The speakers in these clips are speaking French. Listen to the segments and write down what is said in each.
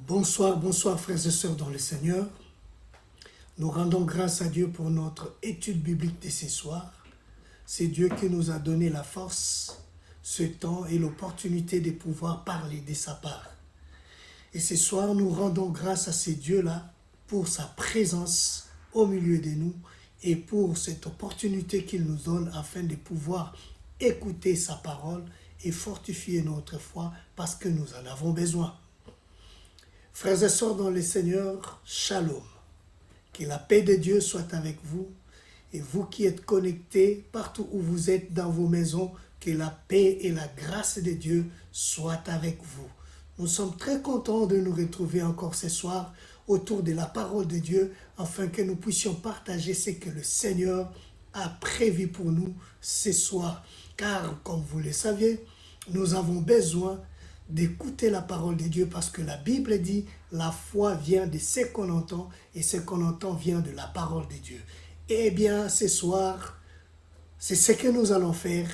Bonsoir, bonsoir frères et sœurs dans le Seigneur. Nous rendons grâce à Dieu pour notre étude biblique de ce soir. C'est Dieu qui nous a donné la force, ce temps et l'opportunité de pouvoir parler de sa part. Et ce soir, nous rendons grâce à ce Dieu-là pour sa présence au milieu de nous et pour cette opportunité qu'il nous donne afin de pouvoir écouter sa parole et fortifier notre foi parce que nous en avons besoin. Frères et sœurs dans le Seigneur, shalom. Que la paix de Dieu soit avec vous et vous qui êtes connectés partout où vous êtes dans vos maisons, que la paix et la grâce de Dieu soient avec vous. Nous sommes très contents de nous retrouver encore ce soir autour de la parole de Dieu afin que nous puissions partager ce que le Seigneur a prévu pour nous ce soir. Car, comme vous le saviez, nous avons besoin d'écouter la parole de Dieu parce que la Bible dit la foi vient de ce qu'on entend et ce qu'on entend vient de la parole de Dieu. Eh bien, ce soir, c'est ce que nous allons faire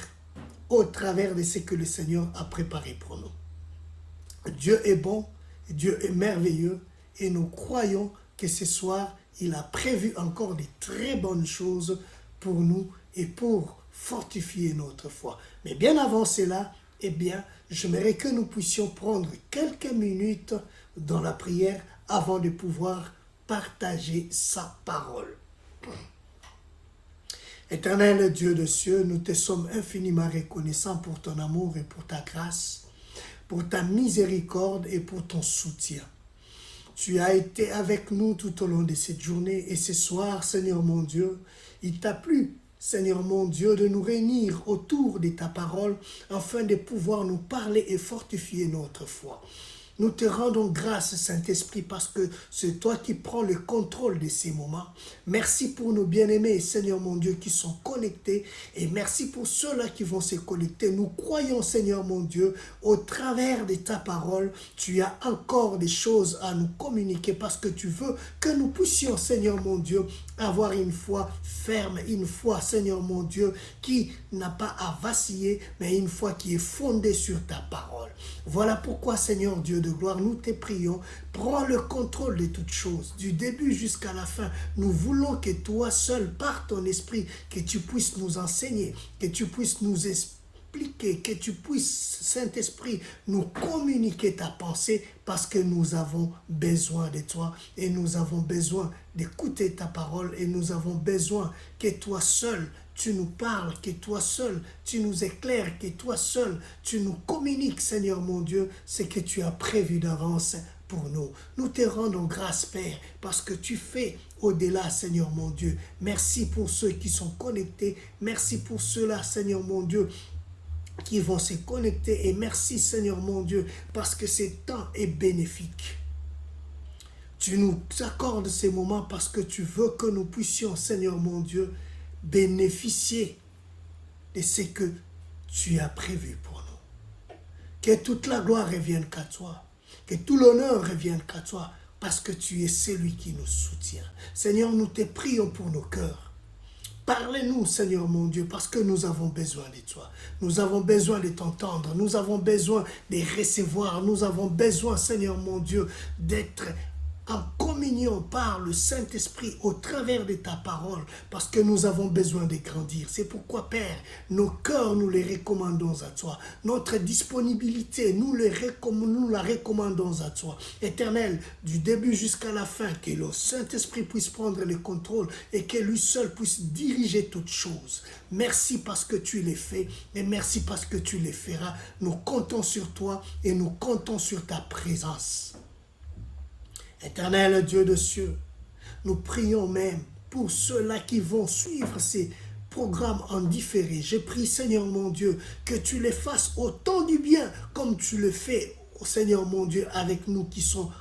au travers de ce que le Seigneur a préparé pour nous. Dieu est bon, Dieu est merveilleux et nous croyons que ce soir, il a prévu encore de très bonnes choses pour nous et pour fortifier notre foi. Mais bien avant cela, eh bien, j'aimerais que nous puissions prendre quelques minutes dans la prière avant de pouvoir partager sa parole. Éternel Dieu de cieux, nous te sommes infiniment reconnaissants pour ton amour et pour ta grâce, pour ta miséricorde et pour ton soutien. Tu as été avec nous tout au long de cette journée et ce soir, Seigneur mon Dieu, il t'a plu, Seigneur mon Dieu, de nous réunir autour de ta parole afin de pouvoir nous parler et fortifier notre foi. Nous te rendons grâce, Saint-Esprit, parce que c'est toi qui prends le contrôle de ces moments. Merci pour nos bien-aimés, Seigneur mon Dieu, qui sont connectés. Et merci pour ceux-là qui vont se connecter. Nous croyons, Seigneur mon Dieu, au travers de ta parole, tu as encore des choses à nous communiquer parce que tu veux que nous puissions, Seigneur mon Dieu, avoir une foi ferme, une foi, Seigneur mon Dieu, qui n'a pas à vaciller, mais une foi qui est fondée sur ta parole. Voilà pourquoi, Seigneur Dieu de gloire, nous te prions, prends le contrôle de toutes choses, du début jusqu'à la fin. Nous voulons que toi seul, par ton esprit, que tu puisses nous enseigner, que tu puisses nous expliquer, que tu puisses, Saint-Esprit, nous communiquer ta pensée parce que nous avons besoin de toi et nous avons besoin d'écouter ta parole et nous avons besoin que toi seul, tu nous parles, que toi seul, tu nous éclaires, que toi seul, tu nous communiques, Seigneur mon Dieu, ce que tu as prévu d'avance pour nous. Nous te rendons grâce, Père, parce que tu fais au-delà, Seigneur mon Dieu. Merci pour ceux qui sont connectés. Merci pour ceux-là, Seigneur mon Dieu, qui vont se connecter. Et merci, Seigneur mon Dieu, parce que ce temps est bénéfique. Tu nous accordes ces moments parce que tu veux que nous puissions, Seigneur mon Dieu, bénéficier de ce que tu as prévu pour nous. Que toute la gloire revienne qu'à toi. Que tout l'honneur revienne qu'à toi. Parce que tu es celui qui nous soutient. Seigneur, nous te prions pour nos cœurs. Parlez-nous, Seigneur mon Dieu, parce que nous avons besoin de toi. Nous avons besoin de t'entendre. Nous avons besoin de recevoir. Nous avons besoin, Seigneur mon Dieu, d'être en communion par le Saint-Esprit au travers de ta parole, parce que nous avons besoin de grandir. C'est pourquoi, Père, nos cœurs, nous les recommandons à toi. Notre disponibilité, nous la recommandons à toi. Éternel, du début jusqu'à la fin, que le Saint-Esprit puisse prendre le contrôle et que lui seul puisse diriger toutes choses. Merci parce que tu les fais et merci parce que tu les feras. Nous comptons sur toi et nous comptons sur ta présence. Éternel Dieu de cieux, nous prions même pour ceux-là qui vont suivre ces programmes en différé. Je prie, Seigneur mon Dieu, que tu les fasses autant du bien comme tu le fais, Seigneur mon Dieu, avec nous qui sommes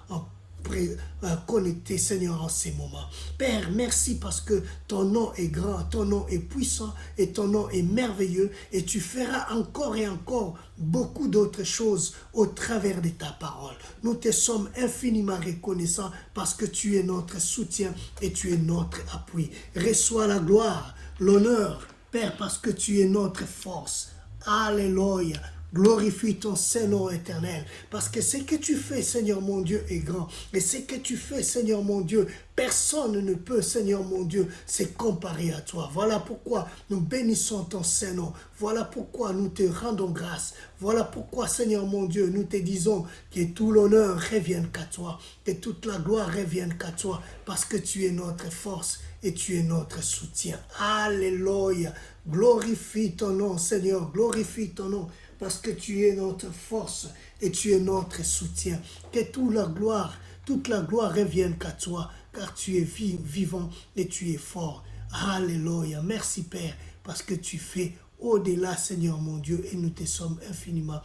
connectés, Seigneur, en ces moments. Père, merci parce que ton nom est grand, ton nom est puissant et ton nom est merveilleux et tu feras encore et encore beaucoup d'autres choses au travers de ta parole. Nous te sommes infiniment reconnaissants parce que tu es notre soutien et tu es notre appui. Reçois la gloire, l'honneur, Père, parce que tu es notre force. Alléluia, Glorifie ton Saint-Nom éternel. Parce que ce que tu fais, Seigneur mon Dieu, est grand. Et ce que tu fais, Seigneur mon Dieu, personne ne peut, Seigneur mon Dieu, se comparer à toi. Voilà pourquoi nous bénissons ton Saint-Nom. Voilà pourquoi nous te rendons grâce. Voilà pourquoi, Seigneur mon Dieu, nous te disons que tout l'honneur revienne qu'à toi. Que toute la gloire revienne qu'à toi. Parce que tu es notre force et tu es notre soutien. Alléluia. Glorifie ton nom, Seigneur. Glorifie ton nom. Parce que tu es notre force et tu es notre soutien. Que toute la gloire revienne qu'à toi, car tu es vivant et tu es fort. Alléluia. Merci Père, parce que tu fais au-delà, Seigneur mon Dieu, et nous te sommes infiniment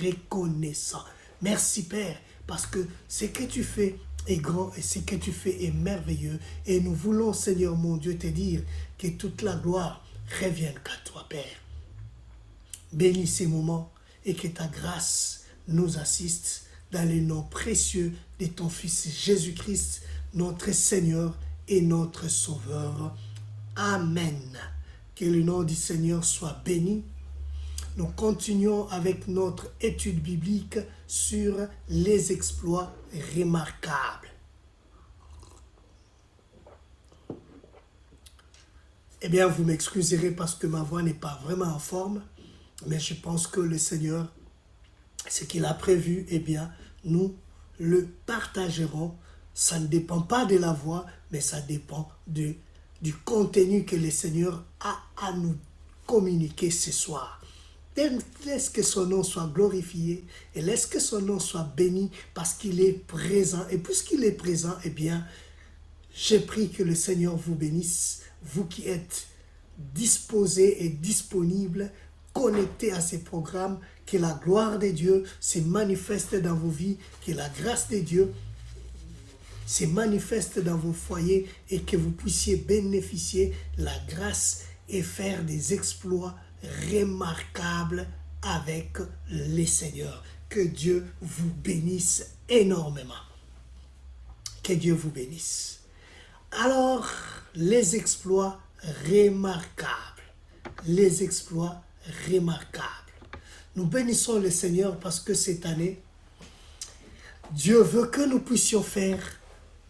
reconnaissants. Merci Père, parce que ce que tu fais est grand et ce que tu fais est merveilleux. Et nous voulons, Seigneur mon Dieu, te dire que toute la gloire revienne qu'à toi, Père. Bénis ces moments et que ta grâce nous assiste dans le nom précieux de ton Fils Jésus-Christ, notre Seigneur et notre Sauveur. Amen. Que le nom du Seigneur soit béni. Nous continuons avec notre étude biblique sur les exploits remarquables. Eh bien, vous m'excuserez parce que ma voix n'est pas vraiment en forme. Mais je pense que le Seigneur, ce qu'il a prévu, eh bien, nous le partagerons. Ça ne dépend pas de la voix, mais ça dépend du contenu que le Seigneur a à nous communiquer ce soir. Laisse que son nom soit glorifié et laisse que son nom soit béni parce qu'il est présent. Et puisqu'il est présent, eh bien, j'ai pris que le Seigneur vous bénisse, vous qui êtes disposés et disponibles, connectés à ces programmes, que la gloire de Dieu se manifeste dans vos vies, que la grâce de Dieu se manifeste dans vos foyers et que vous puissiez bénéficier de la grâce et faire des exploits remarquables avec les Seigneurs. Que Dieu vous bénisse énormément. Que Dieu vous bénisse. Alors, les exploits remarquables. Les exploits remarquables. Nous bénissons le Seigneur parce que cette année, Dieu veut que nous puissions faire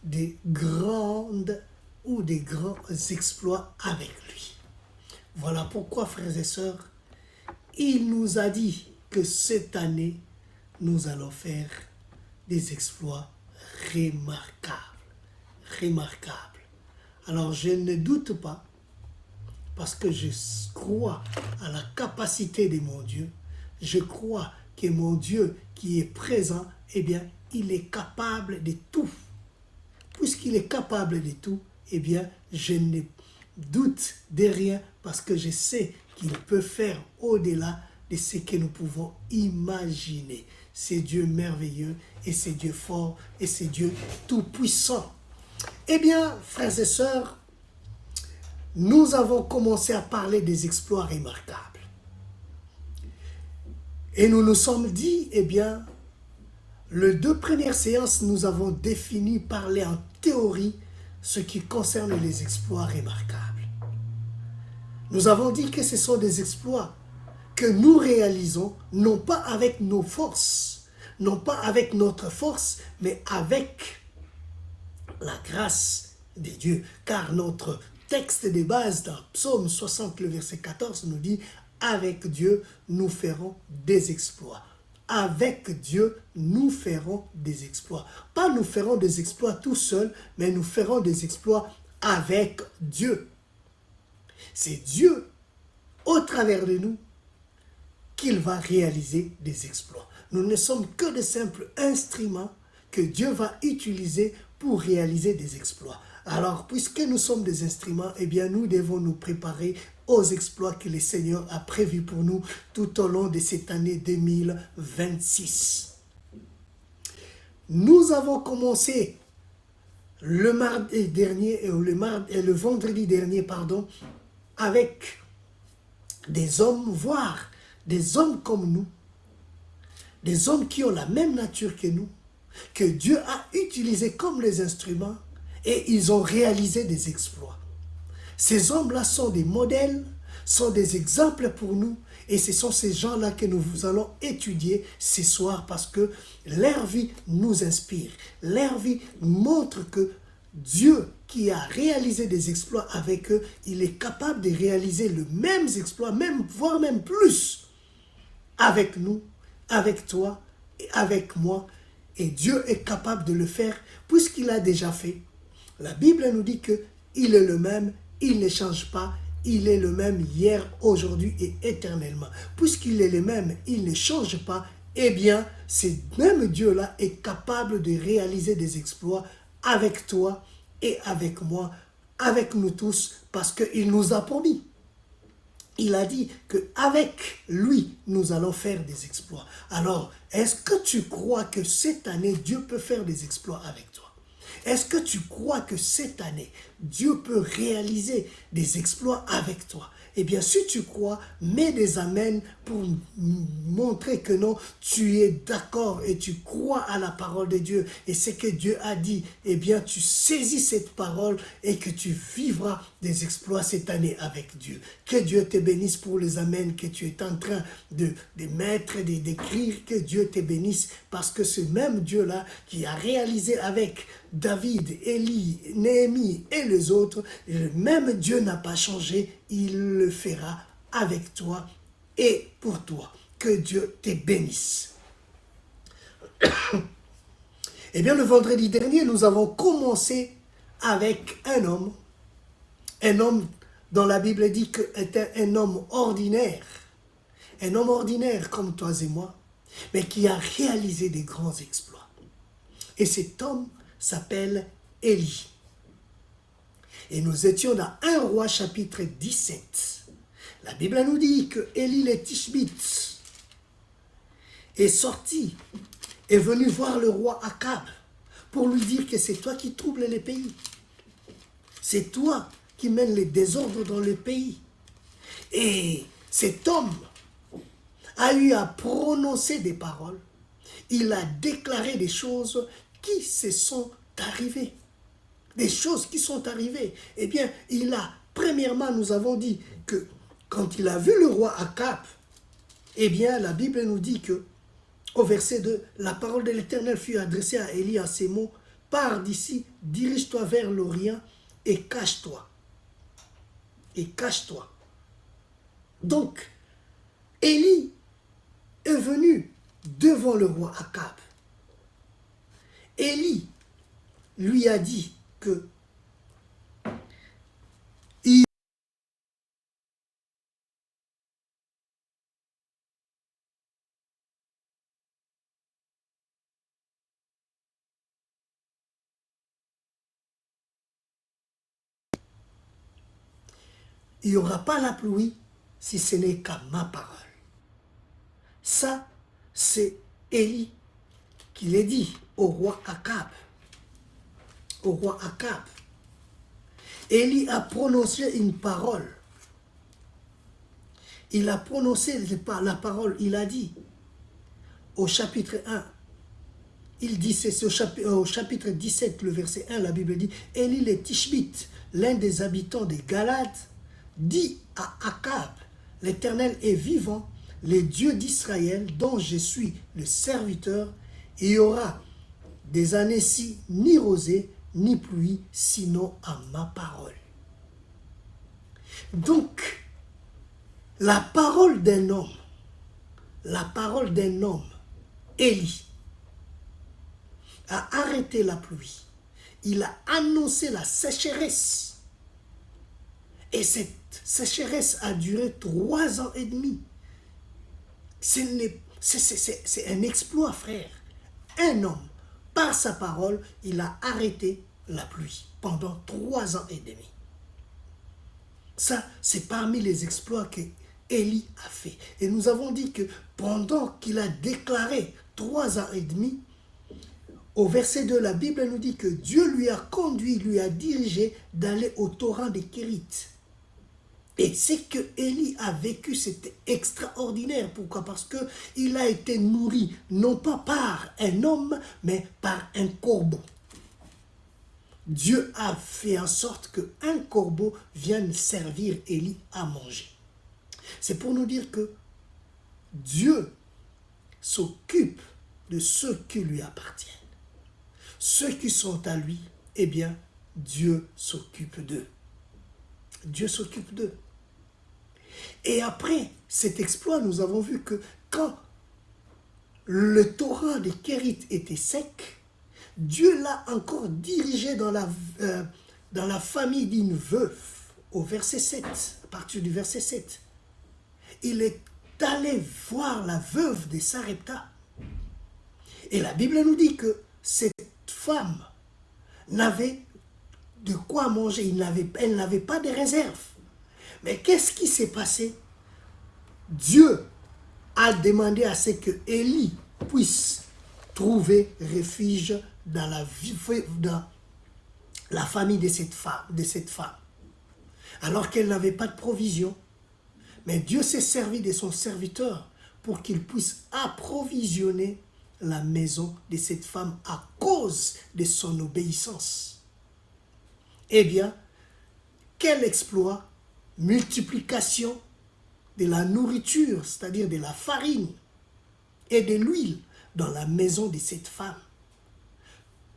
des grandes ou des grands exploits avec lui. Voilà pourquoi, frères et sœurs, il nous a dit que cette année, nous allons faire des exploits remarquables. Remarquables. Alors, je ne doute pas, parce que je crois à la capacité de mon Dieu. Je crois que mon Dieu qui est présent, eh bien, il est capable de tout. Puisqu'il est capable de tout, eh bien, je ne doute de rien parce que je sais qu'il peut faire au-delà de ce que nous pouvons imaginer. C'est Dieu merveilleux et c'est Dieu fort et c'est Dieu tout-puissant. Eh bien, frères et sœurs, nous avons commencé à parler des exploits remarquables. Et nous nous sommes dit, eh bien, les 2 premières séances, nous avons défini, parlé en théorie, ce qui concerne les exploits remarquables. Nous avons dit que ce sont des exploits que nous réalisons, non pas avec nos forces, non pas avec notre force, mais avec la grâce de Dieu. Car notre texte de base dans Psaume 60, le verset 14 nous dit « Avec Dieu, nous ferons des exploits ». Avec Dieu, nous ferons des exploits. Pas nous ferons des exploits tout seuls, mais nous ferons des exploits avec Dieu. C'est Dieu, au travers de nous, qu'il va réaliser des exploits. Nous ne sommes que de simples instruments que Dieu va utiliser pour réaliser des exploits. Alors, puisque nous sommes des instruments, eh bien, nous devons nous préparer aux exploits que le Seigneur a prévus pour nous tout au long de cette année 2026. Nous avons commencé le mardi dernier et le vendredi dernier, avec des hommes, voire des hommes comme nous, des hommes qui ont la même nature que nous, que Dieu a utilisés comme les instruments et ils ont réalisé des exploits. Ces hommes-là sont des modèles, sont des exemples pour nous. Et ce sont ces gens-là que nous allons étudier ce soir parce que leur vie nous inspire. Leur vie montre que Dieu qui a réalisé des exploits avec eux, il est capable de réaliser le même exploit, même, voire même plus, avec nous, avec toi et avec moi. Et Dieu est capable de le faire puisqu'il a déjà fait. La Bible nous dit qu'il est le même, il ne change pas, il est le même hier, aujourd'hui et éternellement. Puisqu'il est le même, il ne change pas, eh bien, ce même Dieu-là est capable de réaliser des exploits avec toi et avec moi, avec nous tous, parce qu'il nous a promis. Il a dit qu'avec lui, nous allons faire des exploits. Alors, est-ce que tu crois que cette année, Dieu peut faire des exploits avec toi? Est-ce que tu crois que cette année, Dieu peut réaliser des exploits avec toi? Eh bien, si tu crois, mets des amens pour montrer que non, tu es d'accord et tu crois à la parole de Dieu. Et ce que Dieu a dit, eh bien, tu saisis cette parole et que tu vivras des exploits cette année avec Dieu. Que Dieu te bénisse pour les amens que tu es en train de mettre, d'écrire. Que Dieu te bénisse parce que ce même Dieu-là qui a réalisé avec David, Élie, Néhémie et les autres, le même Dieu n'a pas changé, il le fera avec toi et pour toi. Que Dieu te bénisse. Eh bien, le vendredi dernier, nous avons commencé avec un homme dont la Bible dit qu'il était un homme ordinaire comme toi et moi, mais qui a réalisé des grands exploits. Et cet homme s'appelle Élie. Et nous étions dans 1 Roi chapitre 17. La Bible nous dit que Élie le Tishbite est sorti, est venu voir le roi Akab pour lui dire que c'est toi qui troubles les pays. C'est toi qui mènes les désordres dans le pays. Et cet homme a eu à prononcer des paroles. Il a déclaré des choses qui se sont arrivées. Des choses qui sont arrivées. Eh bien, premièrement, nous avons dit que quand il a vu le roi Akab, eh bien, la Bible nous dit que, au verset 2, la parole de l'Éternel fut adressée à Élie à ces mots: pars d'ici, dirige-toi vers l'Orient et cache-toi. Et cache-toi. Donc, Élie est venu devant le roi Akab. Élie lui a dit que il n'y aura pas la pluie si ce n'est qu'à ma parole. Ça, c'est Élie qui l'a dit au roi Akab. Au roi Akab. Élie a prononcé une parole. Il a prononcé la parole, il a dit au chapitre 1, il dit, c'est au chapitre 17, le verset 1, la Bible dit: Élie le Tishbite, l'un des habitants de Galade, dit à Akab: l'Éternel est vivant, le Dieu d'Israël, dont je suis le serviteur, il y aura des années-ci ni rosée, ni pluie, sinon à ma parole. Donc, la parole d'un homme, Élie, a arrêté la pluie. Il a annoncé la sécheresse. Et cette sécheresse a duré 3 ans et demi. C'est un exploit, frère. Un homme, par sa parole, il a arrêté la pluie pendant 3 ans et demi. Ça, c'est parmi les exploits que Élie a fait. Et nous avons dit que pendant qu'il a déclaré 3 ans et demi, au verset 2, la Bible nous dit que Dieu lui a conduit, lui a dirigé d'aller au torrent de Kérit. Et ce que Élie a vécu, c'était extraordinaire. Pourquoi? Parce qu'il a été nourri, non pas par un homme, mais par un corbeau. Dieu a fait en sorte qu'un corbeau vienne servir Élie à manger. C'est pour nous dire que Dieu s'occupe de ceux qui lui appartiennent. Ceux qui sont à lui, eh bien, Dieu s'occupe d'eux. Dieu s'occupe d'eux. Et après cet exploit, nous avons vu que quand le torrent des Kérites était sec, Dieu l'a encore dirigé dans la famille d'une veuve, au verset 7, à partir du verset 7. Il est allé voir la veuve de Sarepta. Et la Bible nous dit que cette femme n'avait de quoi manger, elle n'avait pas de réserve. Mais qu'est-ce qui s'est passé? Dieu a demandé à ce que Élie puisse trouver refuge dans la famille de cette femme. Alors qu'elle n'avait pas de provision. Mais Dieu s'est servi de son serviteur pour qu'il puisse approvisionner la maison de cette femme à cause de son obéissance. Eh bien, quel exploit! Multiplication de la nourriture, c'est-à-dire de la farine et de l'huile dans la maison de cette femme.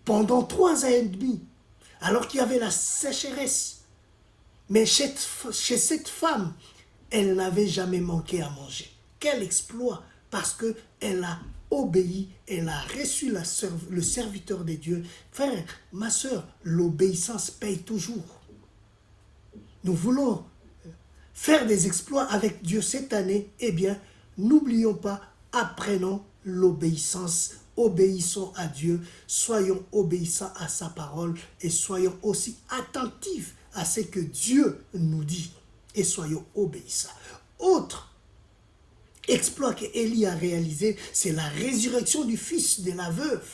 Pendant 3 ans et demi, alors qu'il y avait la sécheresse, mais chez cette femme, elle n'avait jamais manqué à manger. Quel exploit! Parce qu'elle a obéi, elle a reçu le serviteur de Dieu. Frère, ma soeur, l'obéissance paye toujours. Nous voulons faire des exploits avec Dieu cette année. Eh bien, n'oublions pas, apprenons l'obéissance. Obéissons à Dieu, soyons obéissants à sa parole et soyons aussi attentifs à ce que Dieu nous dit et soyons obéissants. Autre exploit que Élie a réalisé, c'est la résurrection du fils de la veuve.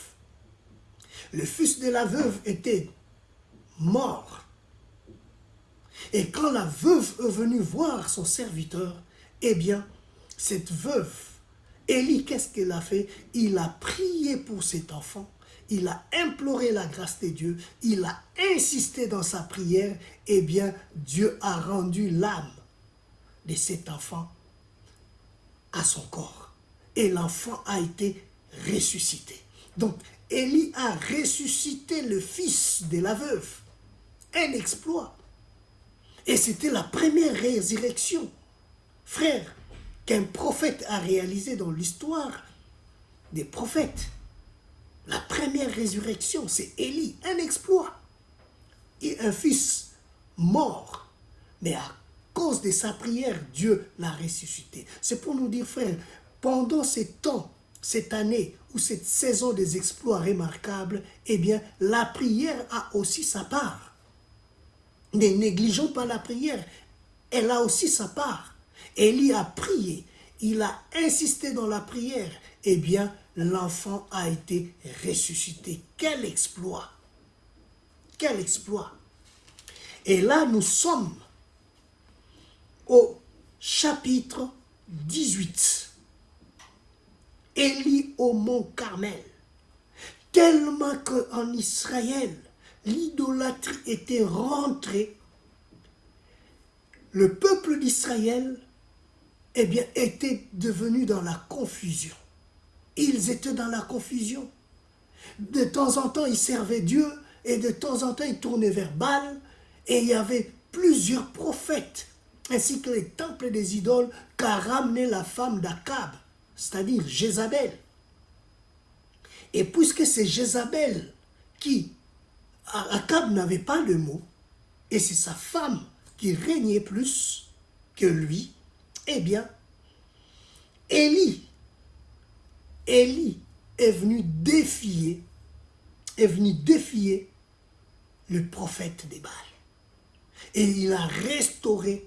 Le fils de la veuve était mort. Et quand la veuve est venue voir son serviteur, eh bien, cette veuve, Élie, qu'est-ce qu'elle a fait? Il a prié pour cet enfant. Il a imploré la grâce de Dieu. Il a insisté dans sa prière. Eh bien, Dieu a rendu l'âme de cet enfant à son corps. Et l'enfant a été ressuscité. Donc, Élie a ressuscité le fils de la veuve. Un exploit. Et c'était la première résurrection, frère, qu'un prophète a réalisé dans l'histoire des prophètes. La première résurrection, c'est Élie, un exploit. Et un fils mort, mais à cause de sa prière, Dieu l'a ressuscité. C'est pour nous dire, frère, pendant ces temps, cette année ou cette saison des exploits remarquables, eh bien, la prière a aussi sa part. Ne négligeons pas la prière, elle a aussi sa part. Élie a prié, il a insisté dans la prière, eh bien, l'enfant a été ressuscité. Quel exploit! Quel exploit! Et là, nous sommes au chapitre 18. Élie au mont Carmel. Tellement qu'en Israël, l'idolâtrie était rentrée, le peuple d'Israël, eh bien, était devenu dans la confusion. Ils étaient dans la confusion. De temps en temps, ils servaient Dieu et de temps en temps, ils tournaient vers Baal. Et il y avait plusieurs prophètes, ainsi que les temples des idoles qu'a ramené la femme d'Akab, c'est-à-dire Jézabel. Et puisque c'est Jézabel qui Akab n'avait pas le mot, et c'est sa femme qui régnait plus que lui, eh bien, Élie est venu défier le prophète des Baal. Et il a restauré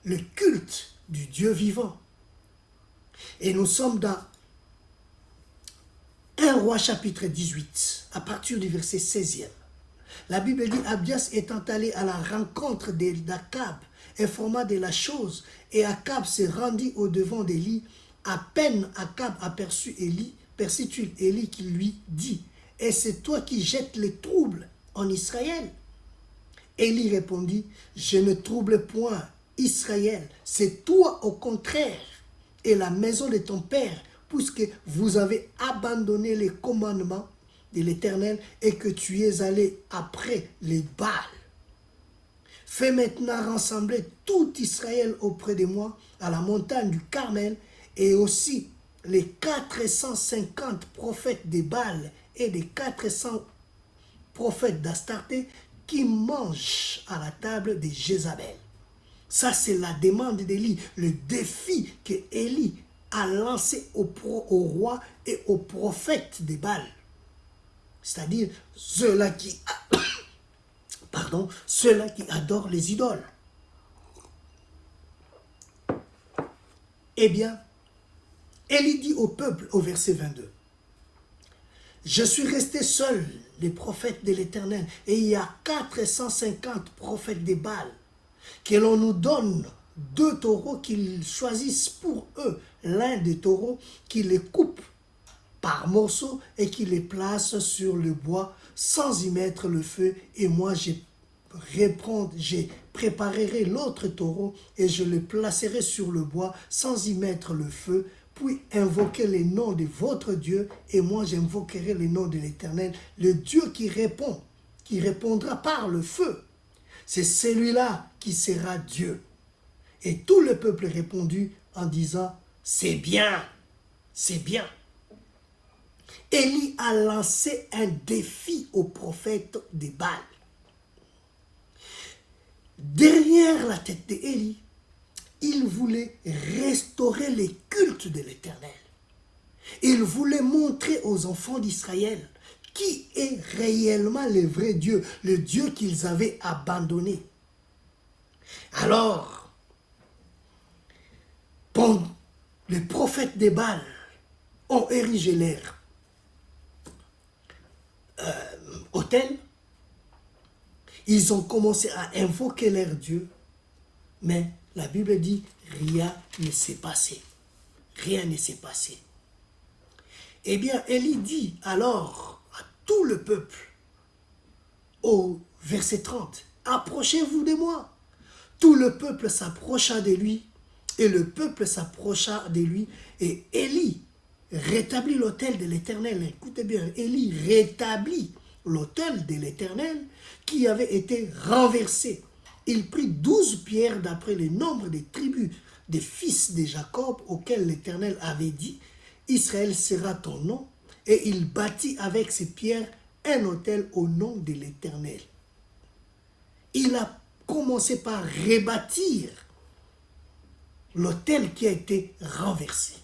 le culte du Dieu vivant. Et nous sommes dans 1 Roi chapitre 18, à partir du verset 16e. La Bible dit, Abias étant allé à la rencontre d'Akab, informa de la chose, et Akab se rendit au-devant d'Élie. À peine Akab aperçut Élie qui lui dit, « Et c'est toi qui jettes les troubles en Israël ?» Élie répondit, « Je ne trouble point Israël, c'est toi au contraire et la maison de ton père, puisque vous avez abandonné les commandements de l'Éternel et que tu es allé après les Baals. Fais maintenant rassembler tout Israël auprès de moi à la montagne du Carmel et aussi les 450 prophètes des Baals et les 400 prophètes d'Astarté qui mangent à la table de Jézabel. Ça, c'est la demande d'Élie, le défi que Élie a lancé au roi et aux prophètes des Baals. C'est-à-dire ceux-là qui, ceux-là qui adorent les idoles. Eh bien, Élie dit au peuple au verset 22, « Je suis resté seul, les prophètes de l'Éternel, et il y a 450 prophètes des Baals, que l'on nous donne 2 taureaux qu'ils choisissent pour eux, l'un des taureaux qui les coupe par morceaux et qui les place sur le bois sans y mettre le feu, et moi je préparerai l'autre taureau et je le placerai sur le bois sans y mettre le feu, puis invoquer les noms de votre Dieu, et moi j'invoquerai le nom de l'Éternel, le Dieu qui répondra par le feu. C'est celui-là qui sera Dieu. » Et tout le peuple répondit en disant, « C'est bien, c'est bien. » Élie a lancé un défi aux prophètes des Baals. Derrière la tête d'Élie, il voulait restaurer les cultes de l'Éternel. Il voulait montrer aux enfants d'Israël qui est réellement le vrai Dieu, le Dieu qu'ils avaient abandonné. Alors, les prophètes des Baals ont érigé leur autel. Ils ont commencé à invoquer leur Dieu, mais la Bible dit rien ne s'est passé. Rien ne s'est passé. Eh bien, Élie dit alors à tout le peuple, au verset 30, « Approchez-vous de moi. » Tout le peuple s'approcha de lui, et le peuple s'approcha de lui, et Élie rétablit l'autel de l'Éternel. Écoutez bien, Élie rétablit l'autel de l'Éternel qui avait été renversé. Il prit 12 pierres d'après le nombre des tribus des fils de Jacob auxquels l'Éternel avait dit, « Israël sera ton nom », et il bâtit avec ces pierres un autel au nom de l'Éternel. Il a commencé par rebâtir l'autel qui a été renversé.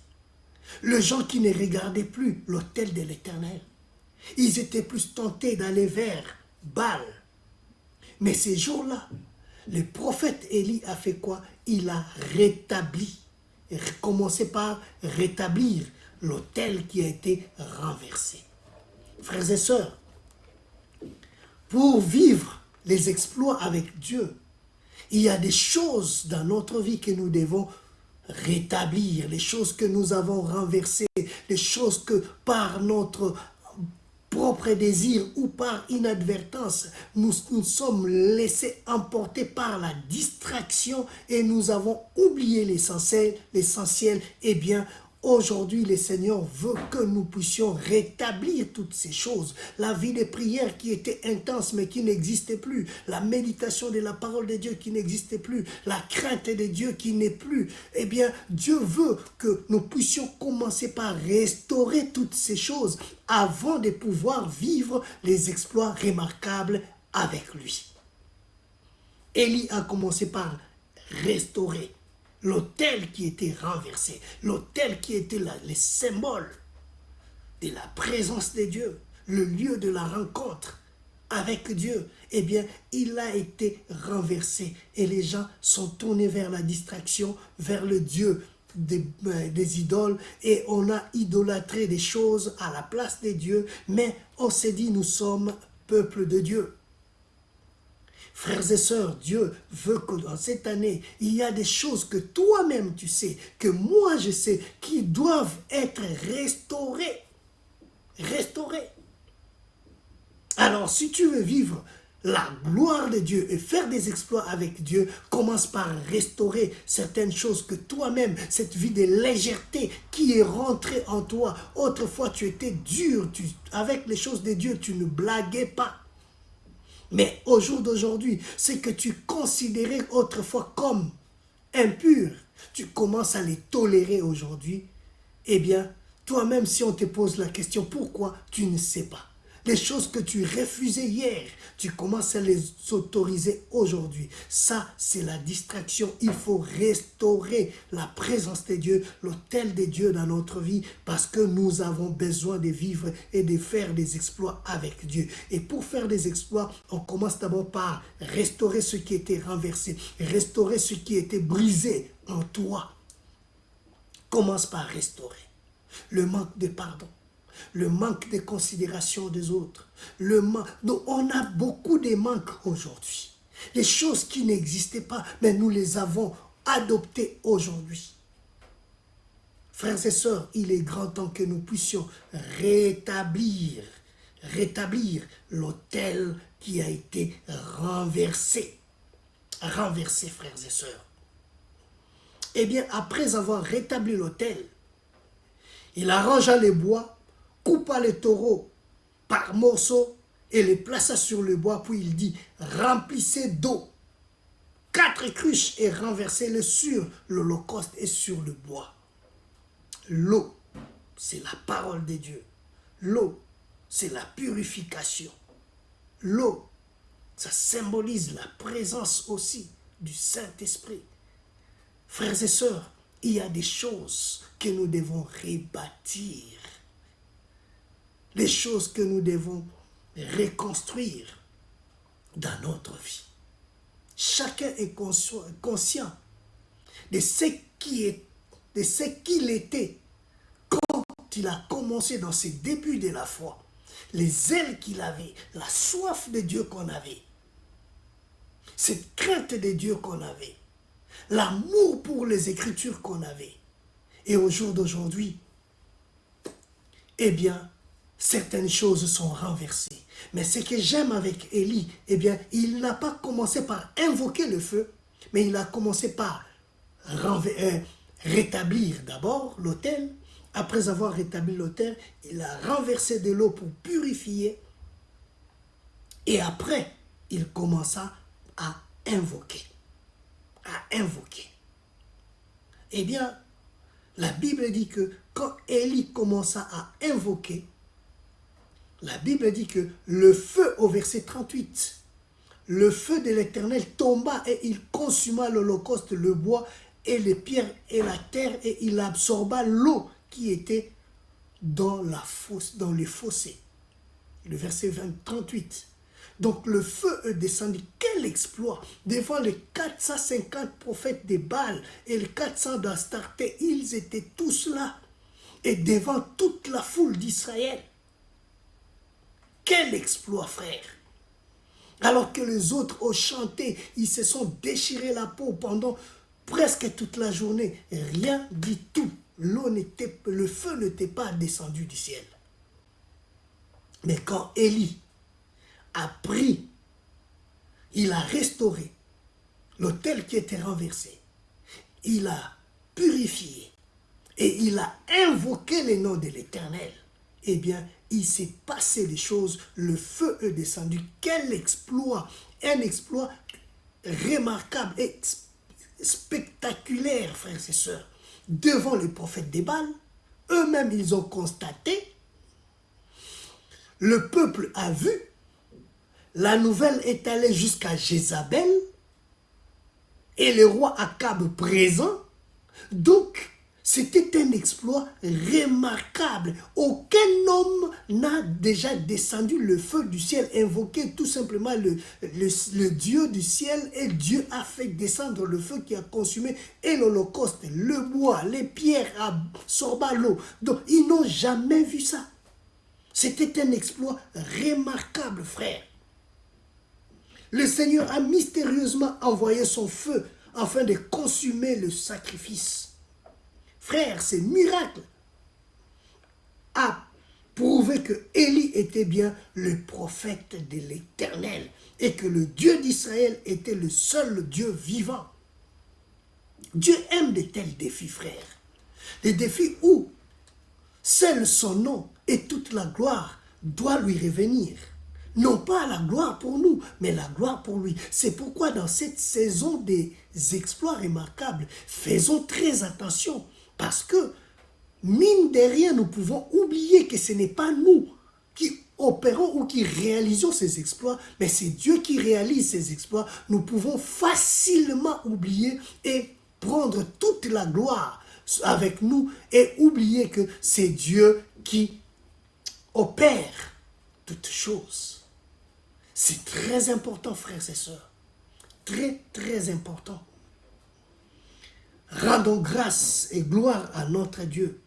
Les gens qui ne regardaient plus l'autel de l'Éternel, ils étaient plus tentés d'aller vers Baal. Mais ces jours-là, le prophète Élie a fait quoi? Il a rétabli, commencé par rétablir l'autel qui a été renversé. Frères et sœurs, pour vivre les exploits avec Dieu, il y a des choses dans notre vie que nous devons rétablir, les choses que nous avons renversées, les choses que par notre propre désir ou par inadvertance, nous sommes laissés emporter par la distraction et nous avons oublié l'essentiel. Eh bien, aujourd'hui, le Seigneur veut que nous puissions rétablir toutes ces choses. La vie de prière qui était intense mais qui n'existait plus. La méditation de la parole de Dieu qui n'existait plus. La crainte de Dieu qui n'est plus. Eh bien, Dieu veut que nous puissions commencer par restaurer toutes ces choses avant de pouvoir vivre les exploits remarquables avec lui. Élie a commencé par restaurer l'autel qui était renversé, l'autel qui était le symbole de la présence de Dieu, le lieu de la rencontre avec Dieu, eh bien, il a été renversé et les gens sont tournés vers la distraction, vers le Dieu des idoles, et on a idolâtré des choses à la place des dieux, mais on s'est dit nous sommes peuple de Dieu. Frères et sœurs, Dieu veut que dans cette année, il y a des choses que toi-même tu sais, que moi je sais, qui doivent être restaurées. Restaurées. Alors, si tu veux vivre la gloire de Dieu et faire des exploits avec Dieu, commence par restaurer certaines choses que toi-même, cette vie de légèreté qui est rentrée en toi. Autrefois, tu étais dur, avec les choses de Dieu, tu ne blaguais pas. Mais au jour d'aujourd'hui, ce que tu considérais autrefois comme impur, tu commences à les tolérer aujourd'hui. Eh bien, toi-même, si on te pose la question, pourquoi, tu ne sais pas. Les choses que tu refusais hier, tu commences à les autoriser aujourd'hui. Ça, c'est la distraction. Il faut restaurer la présence de Dieu, l'autel de Dieu dans notre vie, parce que nous avons besoin de vivre et de faire des exploits avec Dieu. Et pour faire des exploits, on commence d'abord par restaurer ce qui était renversé, restaurer ce qui était brisé en toi. Commence par restaurer le manque de pardon, le manque de considération des autres. Donc on a beaucoup de manques aujourd'hui. Les choses qui n'existaient pas, mais nous les avons adoptées aujourd'hui. Frères et sœurs, il est grand temps que nous puissions rétablir l'autel qui a été renversé. Renversé, frères et sœurs. Eh bien, après avoir rétabli l'autel, il arrangea les bois, coupa les taureaux par morceaux et les plaça sur le bois. Puis il dit, remplissez d'eau 4 cruches et renversez-les sur l'holocauste et sur le bois. L'eau, c'est la parole de Dieu. L'eau, c'est la purification. L'eau, ça symbolise la présence aussi du Saint-Esprit. Frères et sœurs, il y a des choses que nous devons rebâtir. Les choses que nous devons reconstruire dans notre vie. Chacun est conscient de ce qu'il était quand il a commencé dans ses débuts de la foi. Les ailes qu'il avait, la soif de Dieu qu'on avait, cette crainte de Dieu qu'on avait, l'amour pour les Écritures qu'on avait. Et au jour d'aujourd'hui, eh bien, certaines choses sont renversées. Mais ce que j'aime avec Élie, eh bien, il n'a pas commencé par invoquer le feu, mais il a commencé par rétablir d'abord l'autel. Après avoir rétabli l'autel, il a renversé de l'eau pour purifier. Et après, il commença à invoquer. Eh bien, la Bible dit que quand Élie commença à invoquer, la Bible dit que le feu, au verset 38, le feu de l'Éternel tomba et il consuma l'holocauste, le bois et les pierres et la terre, et il absorba l'eau qui était dans les fossés. Le verset 38. Donc le feu est descendu. Quel exploit! Devant les 450 prophètes de Baal et les 400 d'Astarté, ils étaient tous là. Et devant toute la foule d'Israël. Quel exploit, frère! Alors que les autres ont chanté, ils se sont déchirés la peau pendant presque toute la journée. Rien du tout. Le feu n'était pas descendu du ciel. Mais quand Élie a pris, il a restauré l'autel qui était renversé, il a purifié et il a invoqué le nom de l'Éternel, eh bien, il s'est passé des choses, le feu est descendu. Quel exploit! Un exploit remarquable et spectaculaire, frères et sœurs. Devant les prophètes des Baal, eux-mêmes, ils ont constaté, le peuple a vu, la nouvelle est allée jusqu'à Jézabel et le roi Akab présent. Donc, c'était un exploit remarquable. Aucun homme n'a déjà descendu le feu du ciel, invoqué tout simplement le Dieu du ciel, et Dieu a fait descendre le feu qui a consumé et l'holocauste, le bois, les pierres, absorba l'eau. Donc, ils n'ont jamais vu ça. C'était un exploit remarquable, frère. Le Seigneur a mystérieusement envoyé son feu afin de consumer le sacrifice. Frère, ce miracle a prouver que Élie était bien le prophète de l'Éternel et que le Dieu d'Israël était le seul Dieu vivant. Dieu aime de tels défis, frères. Des défis où seul son nom et toute la gloire doit lui revenir. Non pas la gloire pour nous, mais la gloire pour lui. C'est pourquoi dans cette saison des exploits remarquables, faisons très attention. Parce que, mine de rien, nous pouvons oublier que ce n'est pas nous qui opérons ou qui réalisons ces exploits, mais c'est Dieu qui réalise ces exploits. Nous pouvons facilement oublier et prendre toute la gloire avec nous et oublier que c'est Dieu qui opère toutes choses. C'est très important, frères et sœurs. Très, très important. Rendons grâce et gloire à notre Dieu.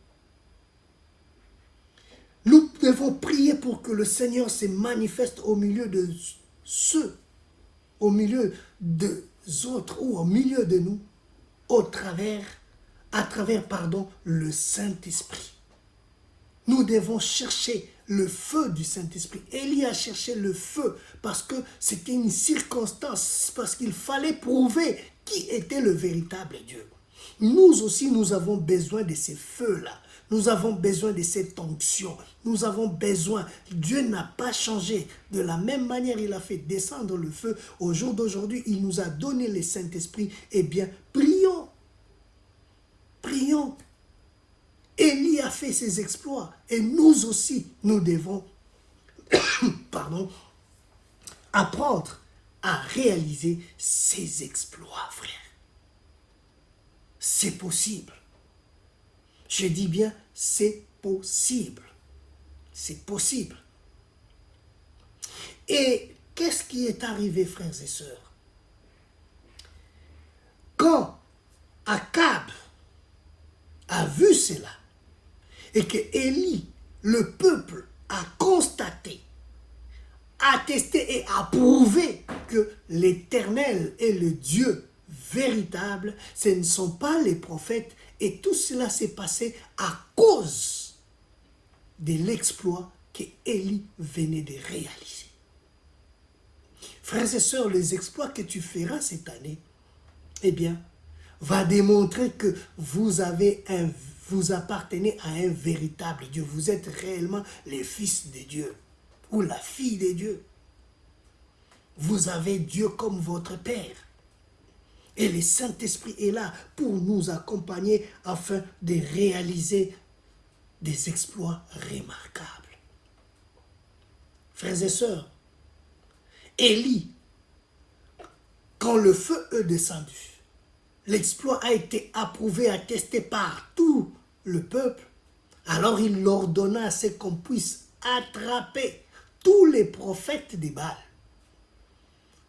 Nous devons prier pour que le Seigneur se manifeste au milieu de ceux, au milieu des autres ou au milieu de nous, à travers le Saint-Esprit. Nous devons chercher le feu du Saint-Esprit. Élie a cherché le feu parce que c'était une circonstance, parce qu'il fallait prouver qui était le véritable Dieu. Nous aussi, nous avons besoin de ces feux-là. Nous avons besoin de cette onction. Nous avons besoin. Dieu n'a pas changé. De la même manière, il a fait descendre le feu. Au jour d'aujourd'hui, il nous a donné le Saint-Esprit. Eh bien, prions. Prions. Élie a fait ses exploits et nous aussi, nous devons apprendre à réaliser ses exploits, frère. C'est possible. Je dis bien, c'est possible. C'est possible. Et qu'est-ce qui est arrivé, frères et sœurs? Quand Akab a vu cela, et que Élie, le peuple, a constaté, attesté et approuvé que l'Éternel est le Dieu véritable, ce ne sont pas les prophètes, et tout cela s'est passé à cause de l'exploit que Élie venait de réaliser. Frères et sœurs, les exploits que tu feras cette année, eh bien, va démontrer que vous appartenez à un véritable Dieu. Vous êtes réellement les fils de Dieu ou la fille de Dieu. Vous avez Dieu comme votre Père. Et le Saint-Esprit est là pour nous accompagner afin de réaliser des exploits remarquables. Frères et sœurs, Élie, quand le feu est descendu, l'exploit a été approuvé, attesté par tout le peuple. Alors il ordonna à ce qu'on puisse attraper tous les prophètes des Baals.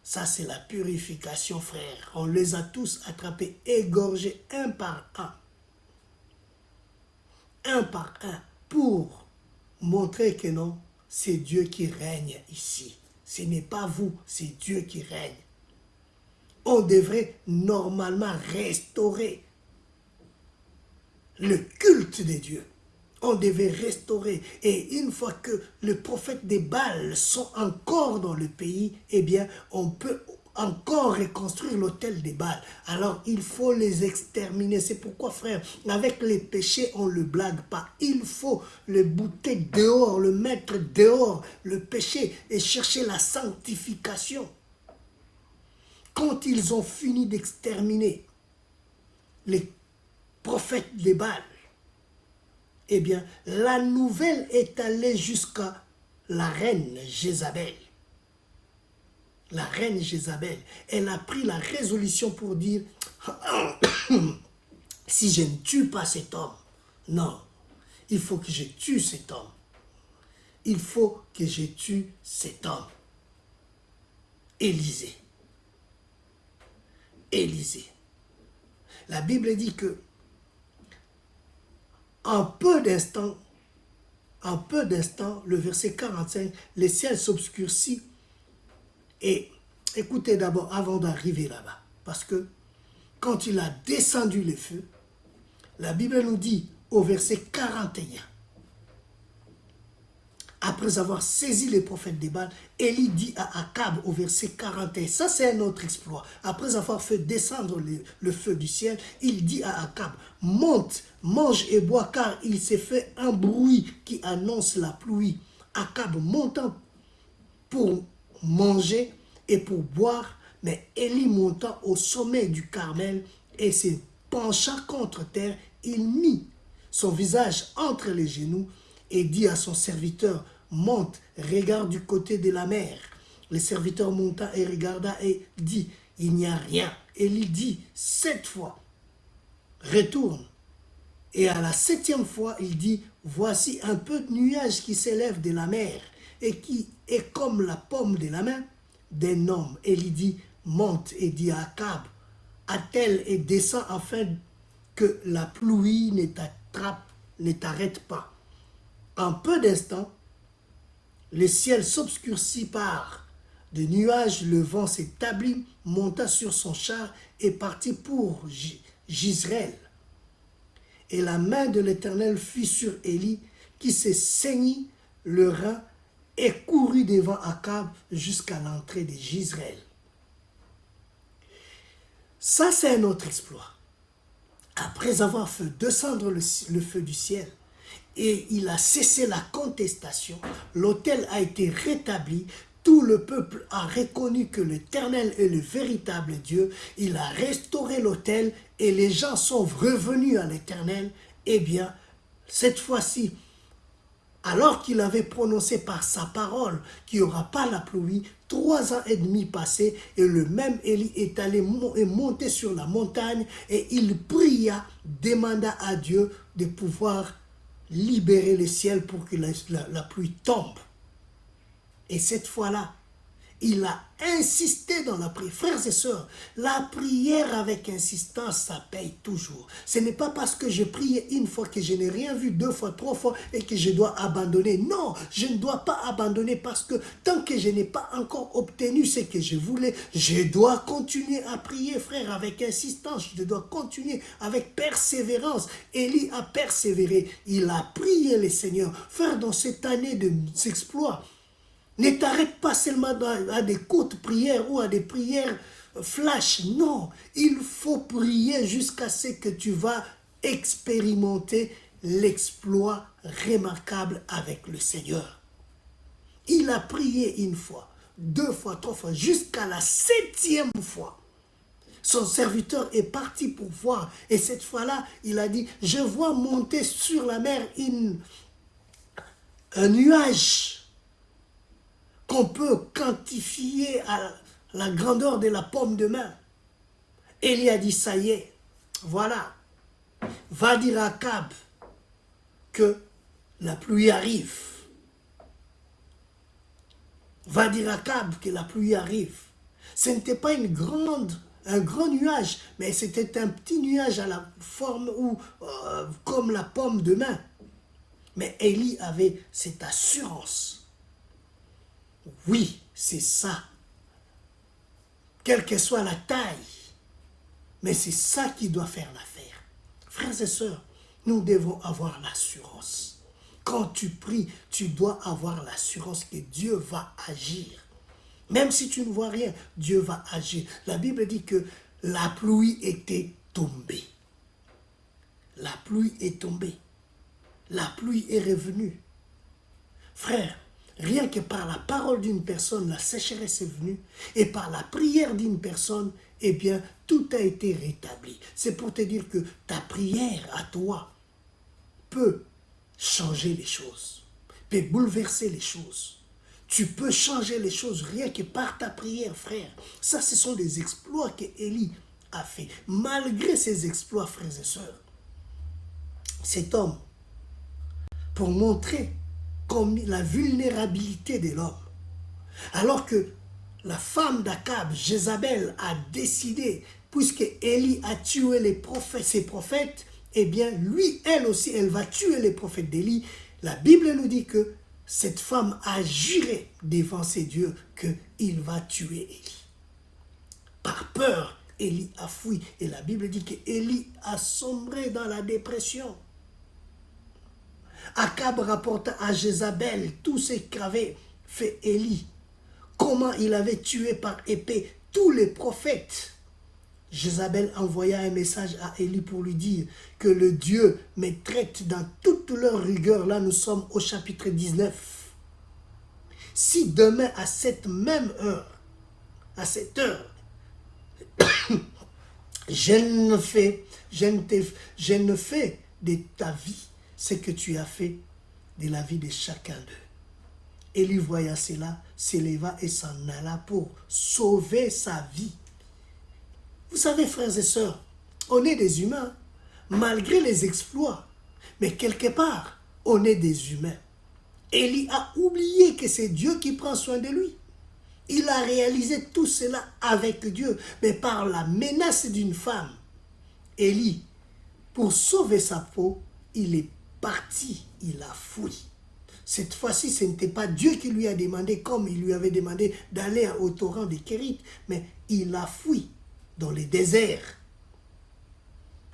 Ça, c'est la purification, frère. On les a tous attrapés, égorgés un par un. Un par un. Pour montrer que non, c'est Dieu qui règne ici. Ce n'est pas vous, c'est Dieu qui règne. On devrait normalement restaurer le culte de Dieu. On devait restaurer. Et une fois que les prophètes des Baals sont encore dans le pays, eh bien, on peut encore reconstruire l'autel des Baals. Alors, il faut les exterminer. C'est pourquoi, frère, avec les péchés, on ne le blague pas. Il faut le bouter dehors, le mettre dehors, le péché, et chercher la sanctification. Quand ils ont fini d'exterminer les prophètes des Baals, eh bien, la nouvelle est allée jusqu'à la reine Jézabel. La reine Jézabel, elle a pris la résolution pour dire si je ne tue pas cet homme, non, il faut que je tue cet homme. Il faut que je tue cet homme. Élisée. Élisée. La Bible dit que en peu d'instants, le verset 45, le ciel s'obscurcit. Et écoutez d'abord avant d'arriver là-bas. Parce que quand il a descendu le feu, la Bible nous dit au verset 41, après avoir saisi les prophètes des Baals, Élie dit à Akab au verset 41, ça c'est un autre exploit. Après avoir fait descendre le feu du ciel, il dit à Akab, monte, mange et bois, car il s'est fait un bruit qui annonce la pluie. Akab montant pour manger et pour boire, mais Élie montant au sommet du Carmel et se pencha contre terre, il mit son visage entre les genoux et dit à son serviteur, monte, regarde du côté de la mer. Le serviteur monta et regarda et dit, il n'y a rien. Élie dit 7 fois, retourne. Et à la 7e fois, il dit, voici un peu de nuage qui s'élève de la mer et qui est comme la paume de la main d'un homme. Élie dit, monte et dit à Akab, attelle et descends afin que la pluie ne t'arrête pas. En peu d'instants, le ciel s'obscurcit par des nuages, le vent s'établit, monta sur son char et partit pour Jizréel. Et la main de l'Éternel fut sur Élie, qui se saignit le rein et courut devant Akab jusqu'à l'entrée de Jizréel. Ça, c'est un autre exploit. Après avoir fait descendre le feu du ciel, et il a cessé la contestation, l'autel a été rétabli, tout le peuple a reconnu que l'Éternel est le véritable Dieu, il a restauré l'autel et les gens sont revenus à l'Éternel. Eh bien, cette fois-ci, alors qu'il avait prononcé par sa parole qu'il n'y aura pas la pluie, 3 ans et demi passés, et le même Élie est allé monter sur la montagne et il pria, demanda à Dieu de pouvoir libérer le ciel pour que la pluie tombe. Et cette fois-là, il a insisté dans la prière. Frères et sœurs, la prière avec insistance, ça paye toujours. Ce n'est pas parce que je prie une fois que je n'ai rien vu 2 fois, 3 fois et que je dois abandonner. Non, je ne dois pas abandonner parce que tant que je n'ai pas encore obtenu ce que je voulais, je dois continuer à prier, frère, avec insistance. Je dois continuer avec persévérance. Élie a persévéré. Il a prié le Seigneur. Frère, dans cette année d'exploits, ne t'arrête pas seulement à des courtes prières ou à des prières flash. Non, il faut prier jusqu'à ce que tu vas expérimenter l'exploit remarquable avec le Seigneur. Il a prié 1 fois, 2 fois, 3 fois, jusqu'à la 7e fois. Son serviteur est parti pour voir. Et cette fois-là, il a dit, je vois monter sur la mer un nuage qu'on peut quantifier à la grandeur de la paume de main. Élie a dit, ça y est, voilà, va dire à Akab que la pluie arrive. Va dire à Akab que la pluie arrive. Ce n'était pas un grand nuage, mais c'était un petit nuage à la forme comme la paume de main. Mais Élie avait cette assurance. Oui, c'est ça. Quelle que soit la taille. Mais c'est ça qui doit faire l'affaire. Frères et sœurs, nous devons avoir l'assurance. Quand tu pries, tu dois avoir l'assurance que Dieu va agir. Même si tu ne vois rien, Dieu va agir. La Bible dit que la pluie était tombée. La pluie est tombée. La pluie est revenue. Frère, rien que par la parole d'une personne, la sécheresse est venue, et par la prière d'une personne, eh bien, tout a été rétabli. C'est pour te dire que ta prière à toi peut changer les choses, peut bouleverser les choses. Tu peux changer les choses rien que par ta prière, frère. Ça, ce sont des exploits que Élie a fait. Malgré ces exploits, frères et sœurs, cet homme, pour montrer comme la vulnérabilité de l'homme. Alors que la femme d'Akab, Jézabel, a décidé, puisque Élie a tué ses prophètes, eh bien, elle aussi, elle va tuer les prophètes d'Élie. La Bible nous dit que cette femme a juré devant ses dieux qu'il va tuer Élie. Par peur, Élie a fui. Et la Bible dit que Élie a sombré dans la dépression. Akab rapporta à Jézabel tout ce qu'avait fait Élie, comment il avait tué par épée tous les prophètes. Jézabel envoya un message à Élie pour lui dire que le Dieu me traite dans toute leur rigueur. Là, nous sommes au chapitre 19. Si demain, à cette même heure, à cette heure, je ne fais de ta vie ce que tu as fait de la vie de chacun d'eux. Élie voyant cela, s'éleva et s'en alla pour sauver sa vie. Vous savez, frères et sœurs, on est des humains, malgré les exploits. Mais quelque part, on est des humains. Élie a oublié que c'est Dieu qui prend soin de lui. Il a réalisé tout cela avec Dieu, mais par la menace d'une femme. Élie, pour sauver sa peau, il est parti, il a fui. Cette fois-ci, ce n'était pas Dieu qui lui a demandé, comme il lui avait demandé d'aller au torrent de Kérit, mais il a fui dans le désert.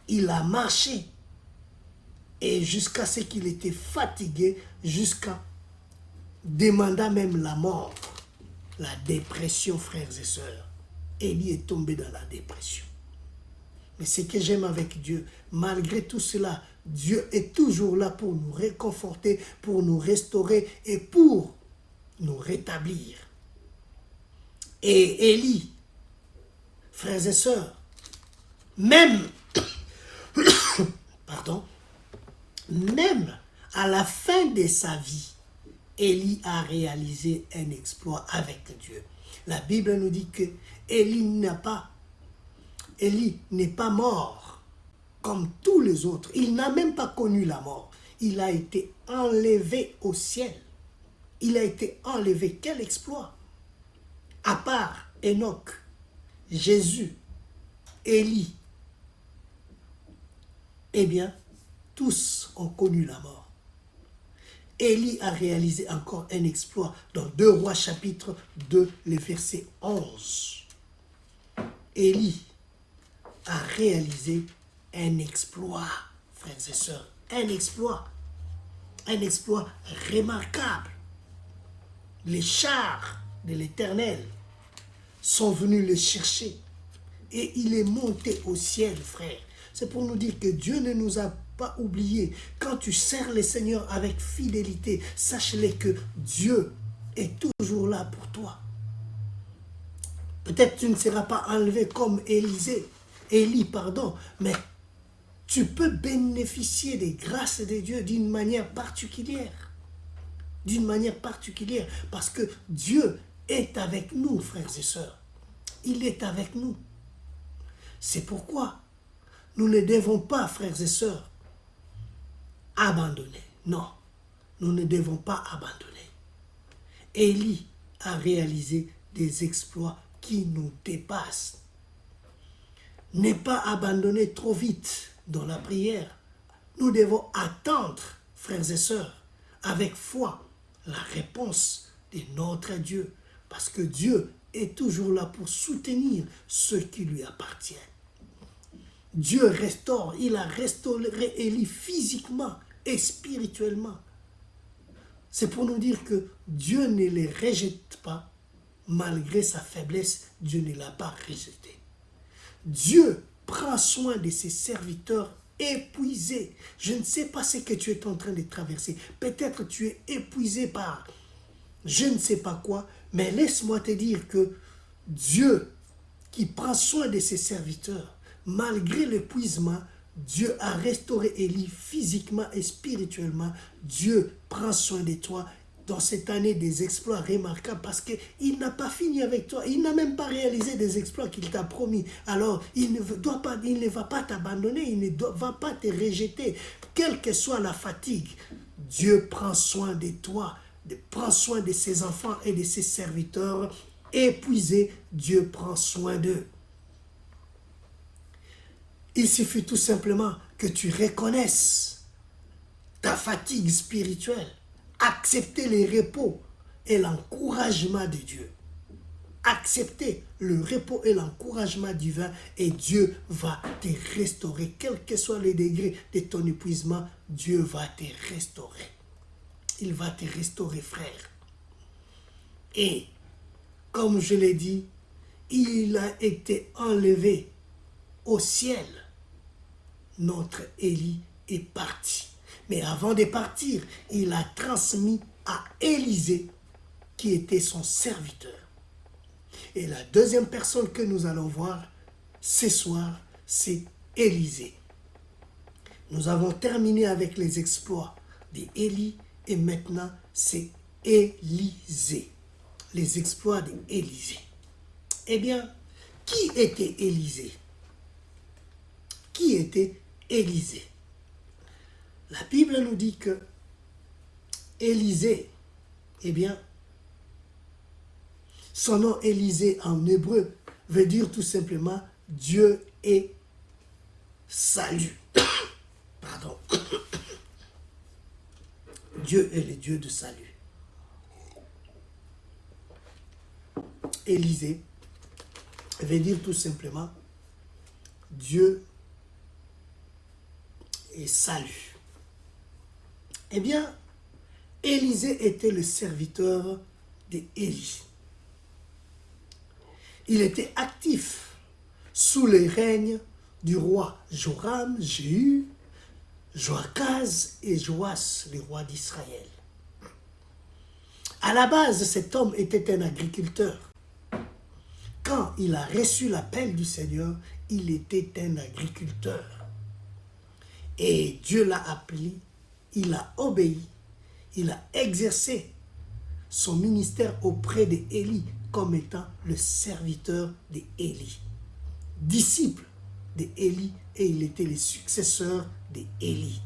Il a marché. Et jusqu'à ce qu'il était fatigué, jusqu'à demander même la mort. La dépression, frères et sœurs. Élie est tombé dans la dépression. Mais ce que j'aime avec Dieu, malgré tout cela, Dieu est toujours là pour nous réconforter, pour nous restaurer et pour nous rétablir. Et Élie, frères et sœurs, même à la fin de sa vie, Élie a réalisé un exploit avec Dieu. La Bible nous dit que Élie n'est pas mort comme tous les autres. Il n'a même pas connu la mort. Il a été enlevé au ciel. Il a été enlevé. Quel exploit! À part Enoch, Jésus, Élie, eh bien, tous ont connu la mort. Élie a réalisé encore un exploit dans 2 Rois chapitre 2, le verset 11. Élie a réalisé un exploit, frères et sœurs, un exploit remarquable. Les chars de l'Éternel sont venus le chercher et il est monté au ciel, frère. C'est pour nous dire que Dieu ne nous a pas oubliés. Quand tu sers le Seigneur avec fidélité, sache-le que Dieu est toujours là pour toi. Peut-être tu ne seras pas enlevé comme Élie, mais tu peux bénéficier des grâces de Dieu d'une manière particulière. D'une manière particulière, parce que Dieu est avec nous, frères et sœurs. Il est avec nous. C'est pourquoi nous ne devons pas, frères et sœurs, abandonner. Non, nous ne devons pas abandonner. Élie a réalisé des exploits qui nous dépassent. Ne pas abandonner trop vite dans la prière. Nous devons attendre, frères et sœurs, avec foi, la réponse de notre Dieu. Parce que Dieu est toujours là pour soutenir ceux qui lui appartiennent. Dieu restaure, il a restauré Élie physiquement et spirituellement. C'est pour nous dire que Dieu ne les rejette pas, malgré sa faiblesse, Dieu ne l'a pas rejeté. Dieu prend soin de ses serviteurs épuisés. Je ne sais pas ce que tu es en train de traverser. Peut-être tu es épuisé par je ne sais pas quoi, mais laisse-moi te dire que Dieu qui prend soin de ses serviteurs, malgré l'épuisement, Dieu a restauré Élie physiquement et spirituellement. Dieu prend soin de toi dans cette année des exploits remarquables parce qu'il n'a pas fini avec toi. Il n'a même pas réalisé des exploits qu'il t'a promis. Alors, il ne va pas t'abandonner, il ne va pas te rejeter. Quelle que soit la fatigue, Dieu prend soin de toi, prend soin de ses enfants et de ses serviteurs. Épuisés, Dieu prend soin d'eux. Il suffit tout simplement que tu reconnaisses ta fatigue spirituelle, accepter les repos et l'encouragement de Dieu. accepter le repos et l'encouragement divin et Dieu va te restaurer. Quel que soit le degré de ton épuisement, Dieu va te restaurer. Il va te restaurer, frère. Et, comme je l'ai dit, il a été enlevé au ciel. Notre Élie est parti. Mais avant de partir, il a transmis à Élisée, qui était son serviteur. Et la deuxième personne que nous allons voir ce soir, c'est Élisée. Nous avons terminé avec les exploits d'Élie et maintenant c'est Élisée. Les exploits d'Élisée. Eh bien, qui était Élisée? Qui était Élisée? La Bible nous dit que Élisée, eh bien, son nom Élisée en hébreu veut dire tout simplement Dieu est salut. Pardon. Dieu est le Dieu de salut. Élisée veut dire tout simplement Dieu est salut. Eh bien, Élisée était le serviteur d'Élie. Il était actif sous le règne du roi Joram, Jéhu, Joachaz et Joas, les rois d'Israël. À la base, cet homme était un agriculteur. Quand il a reçu l'appel du Seigneur, il était un agriculteur. Et Dieu l'a appelé, il a obéi, il a exercé son ministère auprès d'Élie comme étant le serviteur d'Élie, disciple d'Élie, et il était le successeur d'Élie.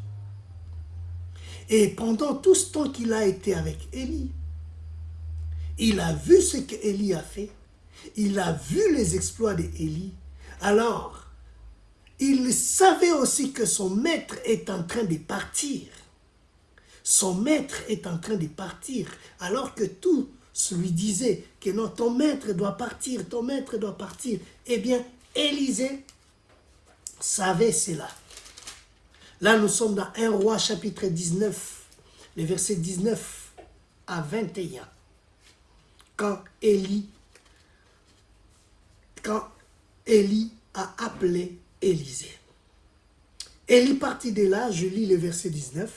Et pendant tout ce temps qu'il a été avec Élie, il a vu ce qu'Élie a fait, il a vu les exploits d'Élie. Alors, il savait aussi que son maître est en train de partir. Son maître est en train de partir, alors que tous lui disaient que non, ton maître doit partir, ton maître doit partir. Eh bien, Élisée savait cela. Là, nous sommes dans 1 Roi chapitre 19, les versets 19 à 21. Quand Élie a appelé Élisée. Élie partit de là, je lis le verset 19.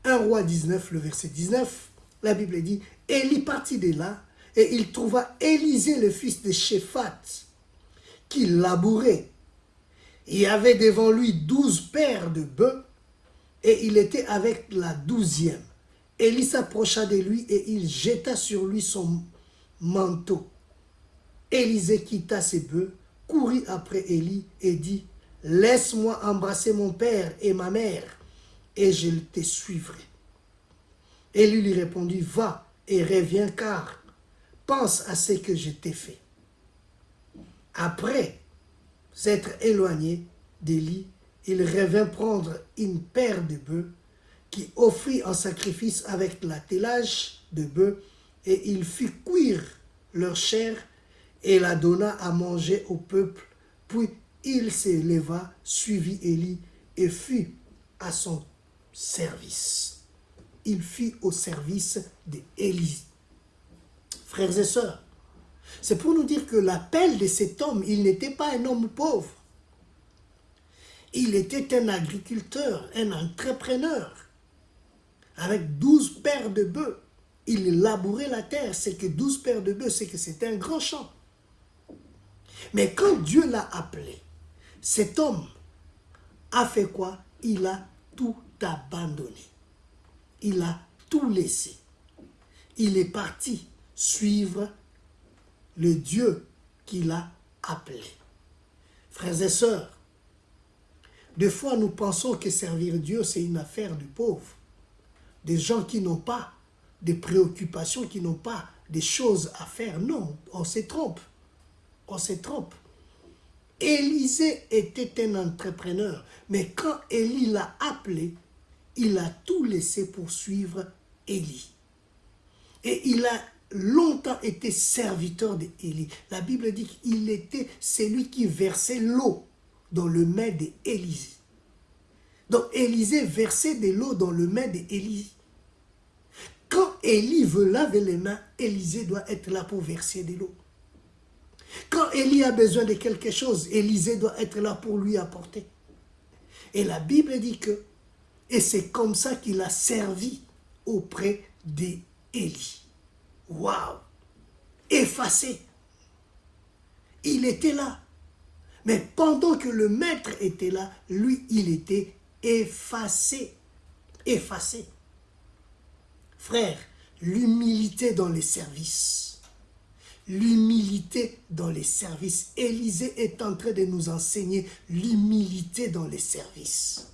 1 Roi 19, le verset 19, la Bible dit, Élie partit de là, et il trouva Élisée, le fils de Shaphat, qui labourait. Il y avait devant lui 12 paires de bœufs, et il était avec la 12e. Élie s'approcha de lui, et il jeta sur lui son manteau. Élisée quitta ses bœufs, courut après Élie, et dit, « Laisse-moi embrasser mon père et ma mère, et je te suivrai. » Élie lui répondit, « Va et reviens, car pense à ce que je t'ai fait. » Après s'être éloigné d'Élie, il revint prendre une paire de bœufs qui offrit en sacrifice avec l'attelage de bœufs, et il fit cuire leur chair et la donna à manger au peuple. Puis il se leva, suivit Élie et fut à son service. Il fut au service d'Élie. Frères et sœurs, c'est pour nous dire que l'appel de cet homme, il n'était pas un homme pauvre. Il était un agriculteur, un entrepreneur, avec 12 paires de bœufs. Il labourait la terre. C'est que 12 paires de bœufs, c'est que c'était un grand champ. Mais quand Dieu l'a appelé, cet homme a fait quoi? Il a tout abandonné. Il a tout laissé. Il est parti suivre le Dieu qu'il a appelé. Frères et sœurs, des fois nous pensons que servir Dieu c'est une affaire de pauvres, des gens qui n'ont pas de préoccupations, qui n'ont pas des choses à faire. Non, on se trompe. On se trompe. Élisée était un entrepreneur, mais quand Élie l'a appelé, il a tout laissé pour suivre Élie. Et il a longtemps été serviteur d'Élie. La Bible dit qu'il était celui qui versait l'eau dans le main d'Élisée. Donc Élisée versait de l'eau dans le main d'Élie. Quand Élie veut laver les mains, Élisée doit être là pour verser de l'eau. Quand Élie a besoin de quelque chose, Élisée doit être là pour lui apporter. Et la Bible dit que, et c'est comme ça qu'il a servi auprès d'Élie. Waouh! Effacé. Il était là. Mais pendant que le maître était là, lui, il était effacé. Effacé. Frère, l'humilité dans les services. L'humilité dans les services. Élisée est en train de nous enseigner l'humilité dans les services.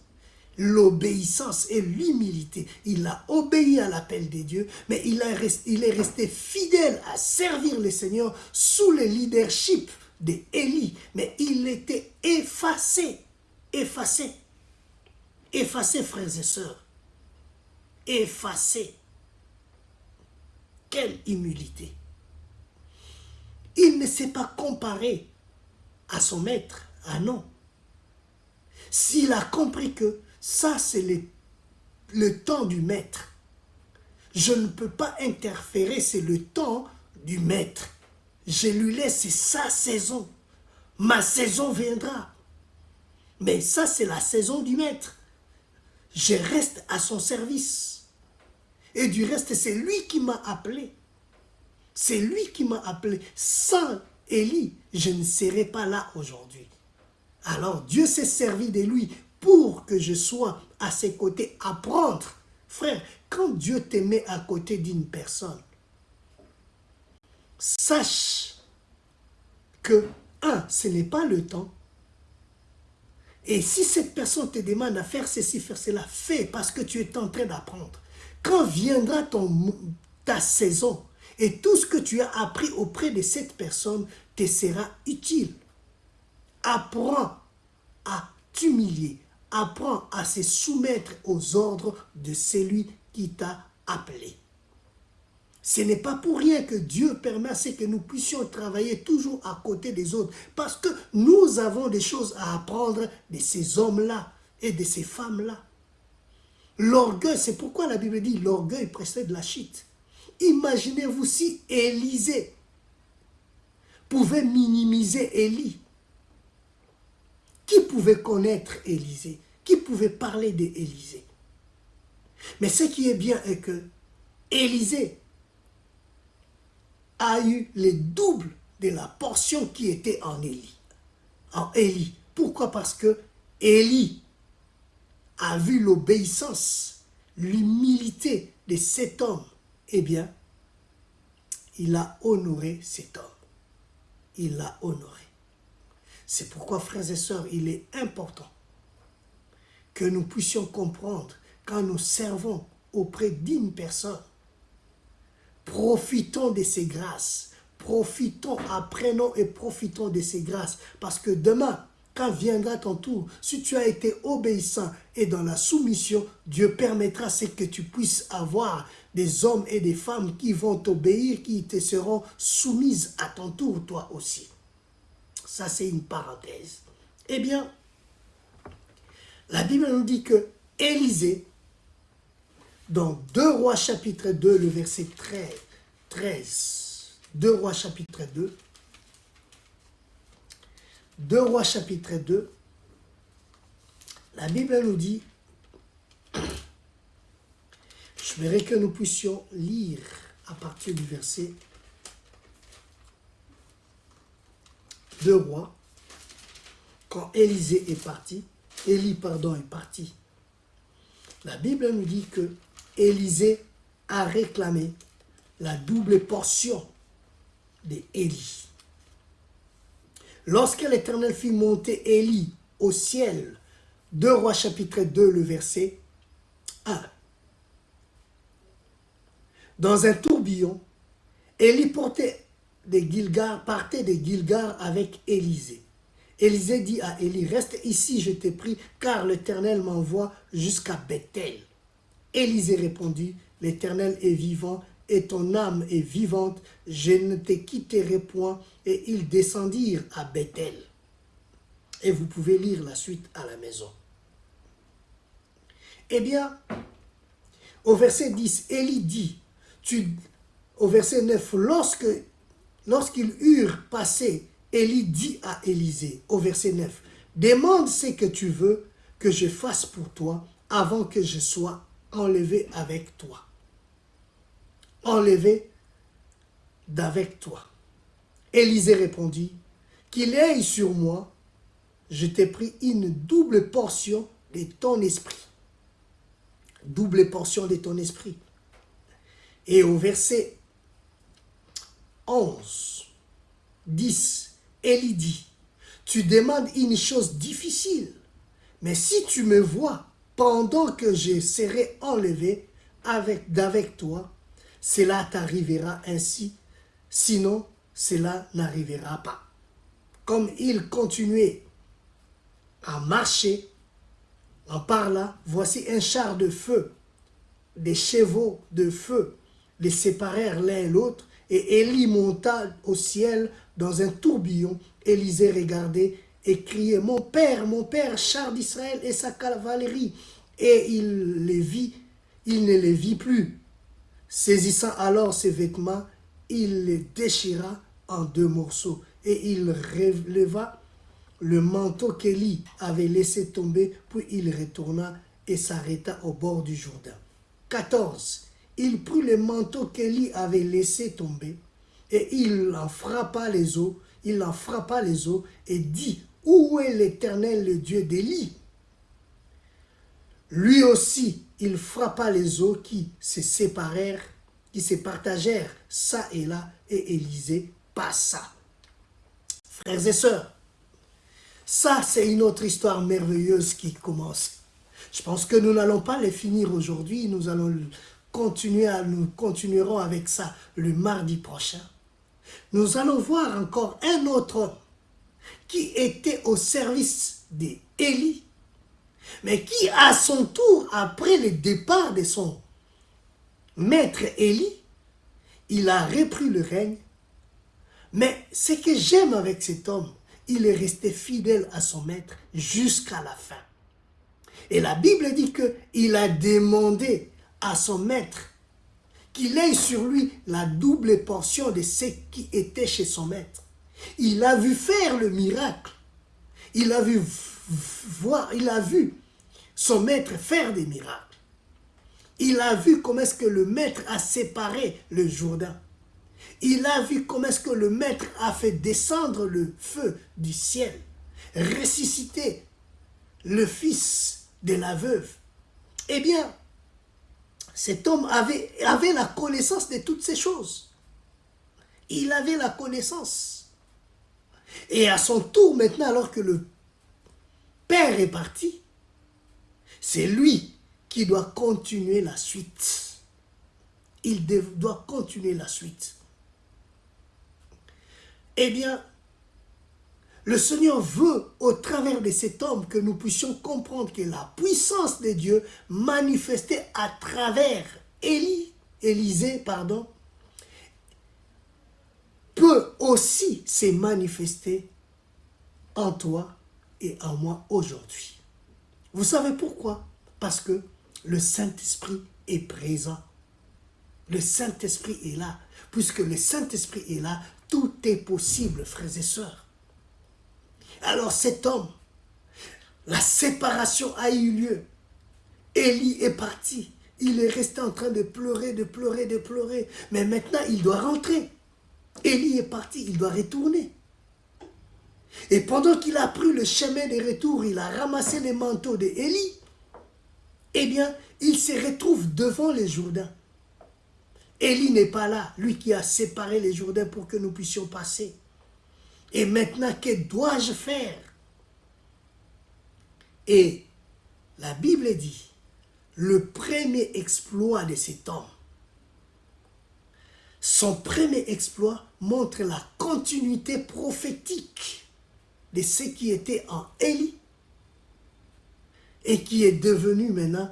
L'obéissance et l'humilité. Il a obéi à l'appel de Dieu, mais il est resté fidèle à servir le Seigneur sous le leadership d'Élie. Mais il était effacé. Effacé. Effacé, frères et sœurs. Effacé. Quelle humilité. Il ne s'est pas comparé à son maître. Ah non. S'il a compris que ça, c'est le temps du maître. Je ne peux pas interférer, c'est le temps du maître. Je lui laisse sa saison. Ma saison viendra. Mais ça, c'est la saison du maître. Je reste à son service. Et du reste, c'est lui qui m'a appelé. C'est lui qui m'a appelé. Sans Élie, je ne serais pas là aujourd'hui. Alors Dieu s'est servi de lui pour que je sois à ses côtés, apprendre. Frère, quand Dieu te met à côté d'une personne, sache que, ce n'est pas le temps. Et si cette personne te demande à faire ceci, faire cela, fais parce que tu es en train d'apprendre. Quand viendra ta saison et tout ce que tu as appris auprès de cette personne te sera utile. Apprends à t'humilier. Apprends à se soumettre aux ordres de celui qui t'a appelé. Ce n'est pas pour rien que Dieu permet à ce que nous puissions travailler toujours à côté des autres. Parce que nous avons des choses à apprendre de ces hommes-là et de ces femmes-là. L'orgueil, c'est pourquoi la Bible dit l'orgueil précède la chute. Imaginez-vous si Élisée pouvait minimiser Élie. Qui pouvait connaître Élisée? Qui pouvait parler d'Élisée? Mais ce qui est bien est que Élisée a eu le double de la portion qui était en Élie. Pourquoi? Parce que Élie a vu l'obéissance, l'humilité de cet homme. Eh bien, il a honoré cet homme. Il l'a honoré. C'est pourquoi, frères et sœurs, il est important que nous puissions comprendre quand nous servons auprès d'une personne. Profitons de ces grâces. Profitons, apprenons et profitons de ces grâces. Parce que demain, quand viendra ton tour, si tu as été obéissant et dans la soumission, Dieu permettra ce que tu puisses avoir des hommes et des femmes qui vont t'obéir, qui te seront soumises à ton tour, toi aussi. Ça, c'est une parenthèse. Eh bien, la Bible nous dit que Élisée, dans 2 Rois chapitre 2, le verset 13, 2 Rois chapitre 2, 2 Rois chapitre 2, la Bible nous dit, je voudrais que nous puissions lire à partir du verset 2 Rois, quand Élie est parti, la Bible nous dit que Élisée a réclamé la double portion d'Élie. Lorsque l'Éternel fit monter Élie au ciel, 2 Rois chapitre 2, le verset 1. Dans un tourbillon, Élie partait de Gilgal avec Élisée. Élisée dit à Élie, reste ici, je t'ai pris, car l'Éternel m'envoie jusqu'à Bethel. Élisée répondit, l'Éternel est vivant et ton âme est vivante, je ne te quitterai point. Et ils descendirent à Bethel. Et vous pouvez lire la suite à la maison. Eh bien, au verset 10, Élie dit, au verset 9, lorsqu'ils eurent passé, Élie dit à Élisée, au verset 9, demande ce que tu veux que je fasse pour toi avant que je sois enlevé avec toi. Enlevé d'avec toi. Élisée répondit, qu'il aille sur moi, je t'ai pris une double portion de ton esprit. Double portion de ton esprit. Et au verset 11, 10, Élie dit, tu demandes une chose difficile, mais si tu me vois pendant que je serai enlevé d'avec toi, cela t'arrivera ainsi, sinon cela n'arrivera pas. Comme il continuait à marcher, en parlant, voici un char de feu, des chevaux de feu les séparèrent l'un et l'autre, et Élie monta au ciel dans un tourbillon. Élisée regardait et criait, mon père, char d'Israël et sa cavalerie. Et il ne les vit plus. Saisissant alors ses vêtements, il les déchira en 2 morceaux, et il releva le manteau qu'Élie avait laissé tomber, puis il retourna et s'arrêta au bord du Jourdain. 14. Il prit le manteau qu'Élie avait laissé tomber, et il en frappa les eaux, et dit, où est l'Éternel, le Dieu d'Élie? Lui aussi, il frappa les eaux qui se partagèrent ça et là, et Élisée passa. Frères et sœurs, ça c'est une autre histoire merveilleuse qui commence. Je pense que nous n'allons pas les finir aujourd'hui, nous continuerons avec ça le mardi prochain. Nous allons voir encore un autre homme qui était au service d'Élie, mais qui à son tour, après le départ de son maître Élie, il a repris le règne. Mais ce que j'aime avec cet homme, il est resté fidèle à son maître jusqu'à la fin. Et la Bible dit qu'il a demandé à son maître qu'il ait sur lui la double portion de ce qui était chez son maître. Il a vu faire le miracle. Il a vu son maître faire des miracles. Il a vu comment est-ce que le maître a séparé le Jourdain. Il a vu comment est-ce que le maître a fait descendre le feu du ciel, ressusciter le fils de la veuve. Eh bien, cet homme avait la connaissance de toutes ces choses. Il avait la connaissance. Et à son tour, maintenant, alors que le père est parti, c'est lui qui doit continuer la suite. Il doit continuer la suite. Eh bien, le Seigneur veut, au travers de cet homme, que nous puissions comprendre que la puissance de Dieu manifestée à travers Élisée, peut aussi se manifester en toi et en moi aujourd'hui. Vous savez pourquoi? Parce que le Saint-Esprit est présent. Le Saint-Esprit est là. Puisque le Saint-Esprit est là, tout est possible, frères et sœurs. Alors cet homme, la séparation a eu lieu. Élie est parti. Il est resté en train de pleurer. Mais maintenant, il doit rentrer. Élie est parti, il doit retourner. Et pendant qu'il a pris le chemin de retour, il a ramassé les manteaux d'Élie. Eh bien, il se retrouve devant les Jourdains. Élie n'est pas là, lui qui a séparé les Jourdains pour que nous puissions passer. Et maintenant, que dois-je faire? Et la Bible dit, le premier exploit de cet homme, son premier exploit montre la continuité prophétique de ce qui était en Élie et qui est devenu maintenant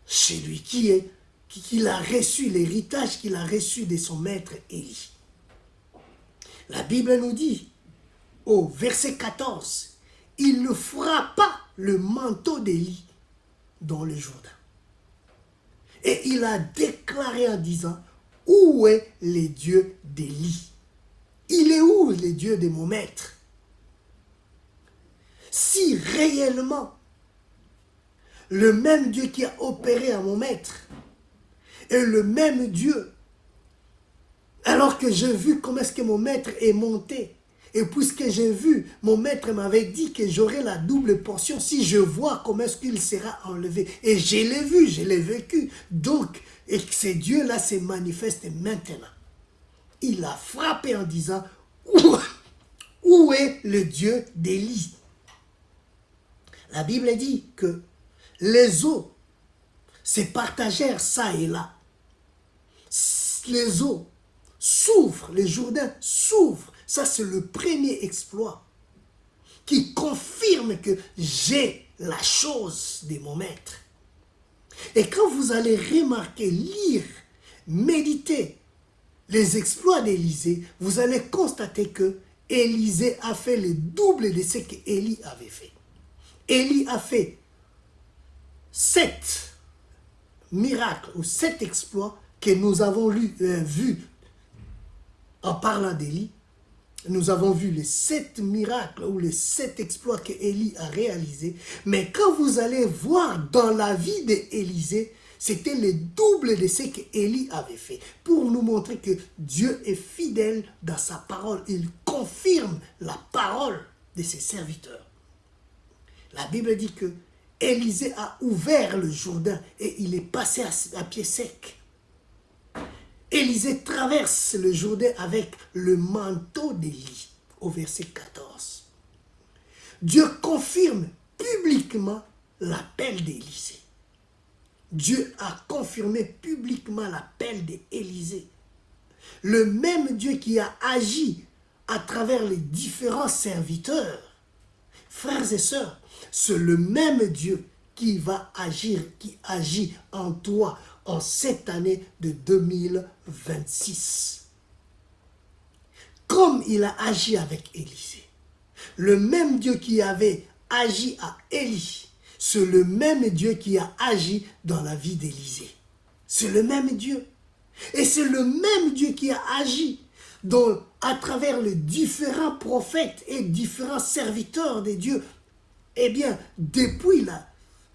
chez lui, qui est qu'il a reçu, l'héritage qu'il a reçu de son maître Élie. La Bible nous dit, au verset 14, il ne frappa le manteau d'Élie dans le Jourdain. Et il a déclaré en disant, où est le Dieu d'Élie? Il est où le Dieu de mon maître? Si réellement, le même Dieu qui a opéré à mon maître est le même Dieu, alors que j'ai vu comment est-ce que mon maître est monté, et puisque j'ai vu, mon maître m'avait dit que j'aurais la double portion si je vois comment est-ce qu'il sera enlevé. Et je l'ai vu, je l'ai vécu. Donc, et que ce Dieu-là se manifeste maintenant. Il a frappé en disant, où est le Dieu d'Élie? La Bible dit que les eaux se partagèrent ça et là. Les eaux s'ouvrent, les Jourdains s'ouvrent. Ça, c'est le premier exploit qui confirme que j'ai la chose de mon maître. Et quand vous allez remarquer, lire, méditer les exploits d'Élisée, vous allez constater que Élisée a fait le double de ce qu'Élie avait fait. Élie a fait 7 miracles ou 7 exploits que nous avons vus en parlant d'Élie. Nous avons vu les 7 miracles ou les 7 exploits que Élie a réalisés. Mais quand vous allez voir dans la vie d'Élisée, c'était le double de ce qu'Élie avait fait. Pour nous montrer que Dieu est fidèle dans sa parole. Il confirme la parole de ses serviteurs. La Bible dit que Élisée a ouvert le Jourdain et il est passé à pied sec. Élisée traverse le Jourdain avec le manteau d'Élie, au verset 14. Dieu confirme publiquement l'appel d'Élisée. Dieu a confirmé publiquement l'appel d'Élisée. Le même Dieu qui a agi à travers les différents serviteurs, frères et sœurs, c'est le même Dieu qui va agir, qui agit en toi en cette année de 2026. Comme il a agi avec Élisée. Le même Dieu qui avait agi à Élie, c'est le même Dieu qui a agi dans la vie d'Élisée. C'est le même Dieu. Et c'est le même Dieu qui a agi à travers les différents prophètes et différents serviteurs de Dieu. Eh bien, depuis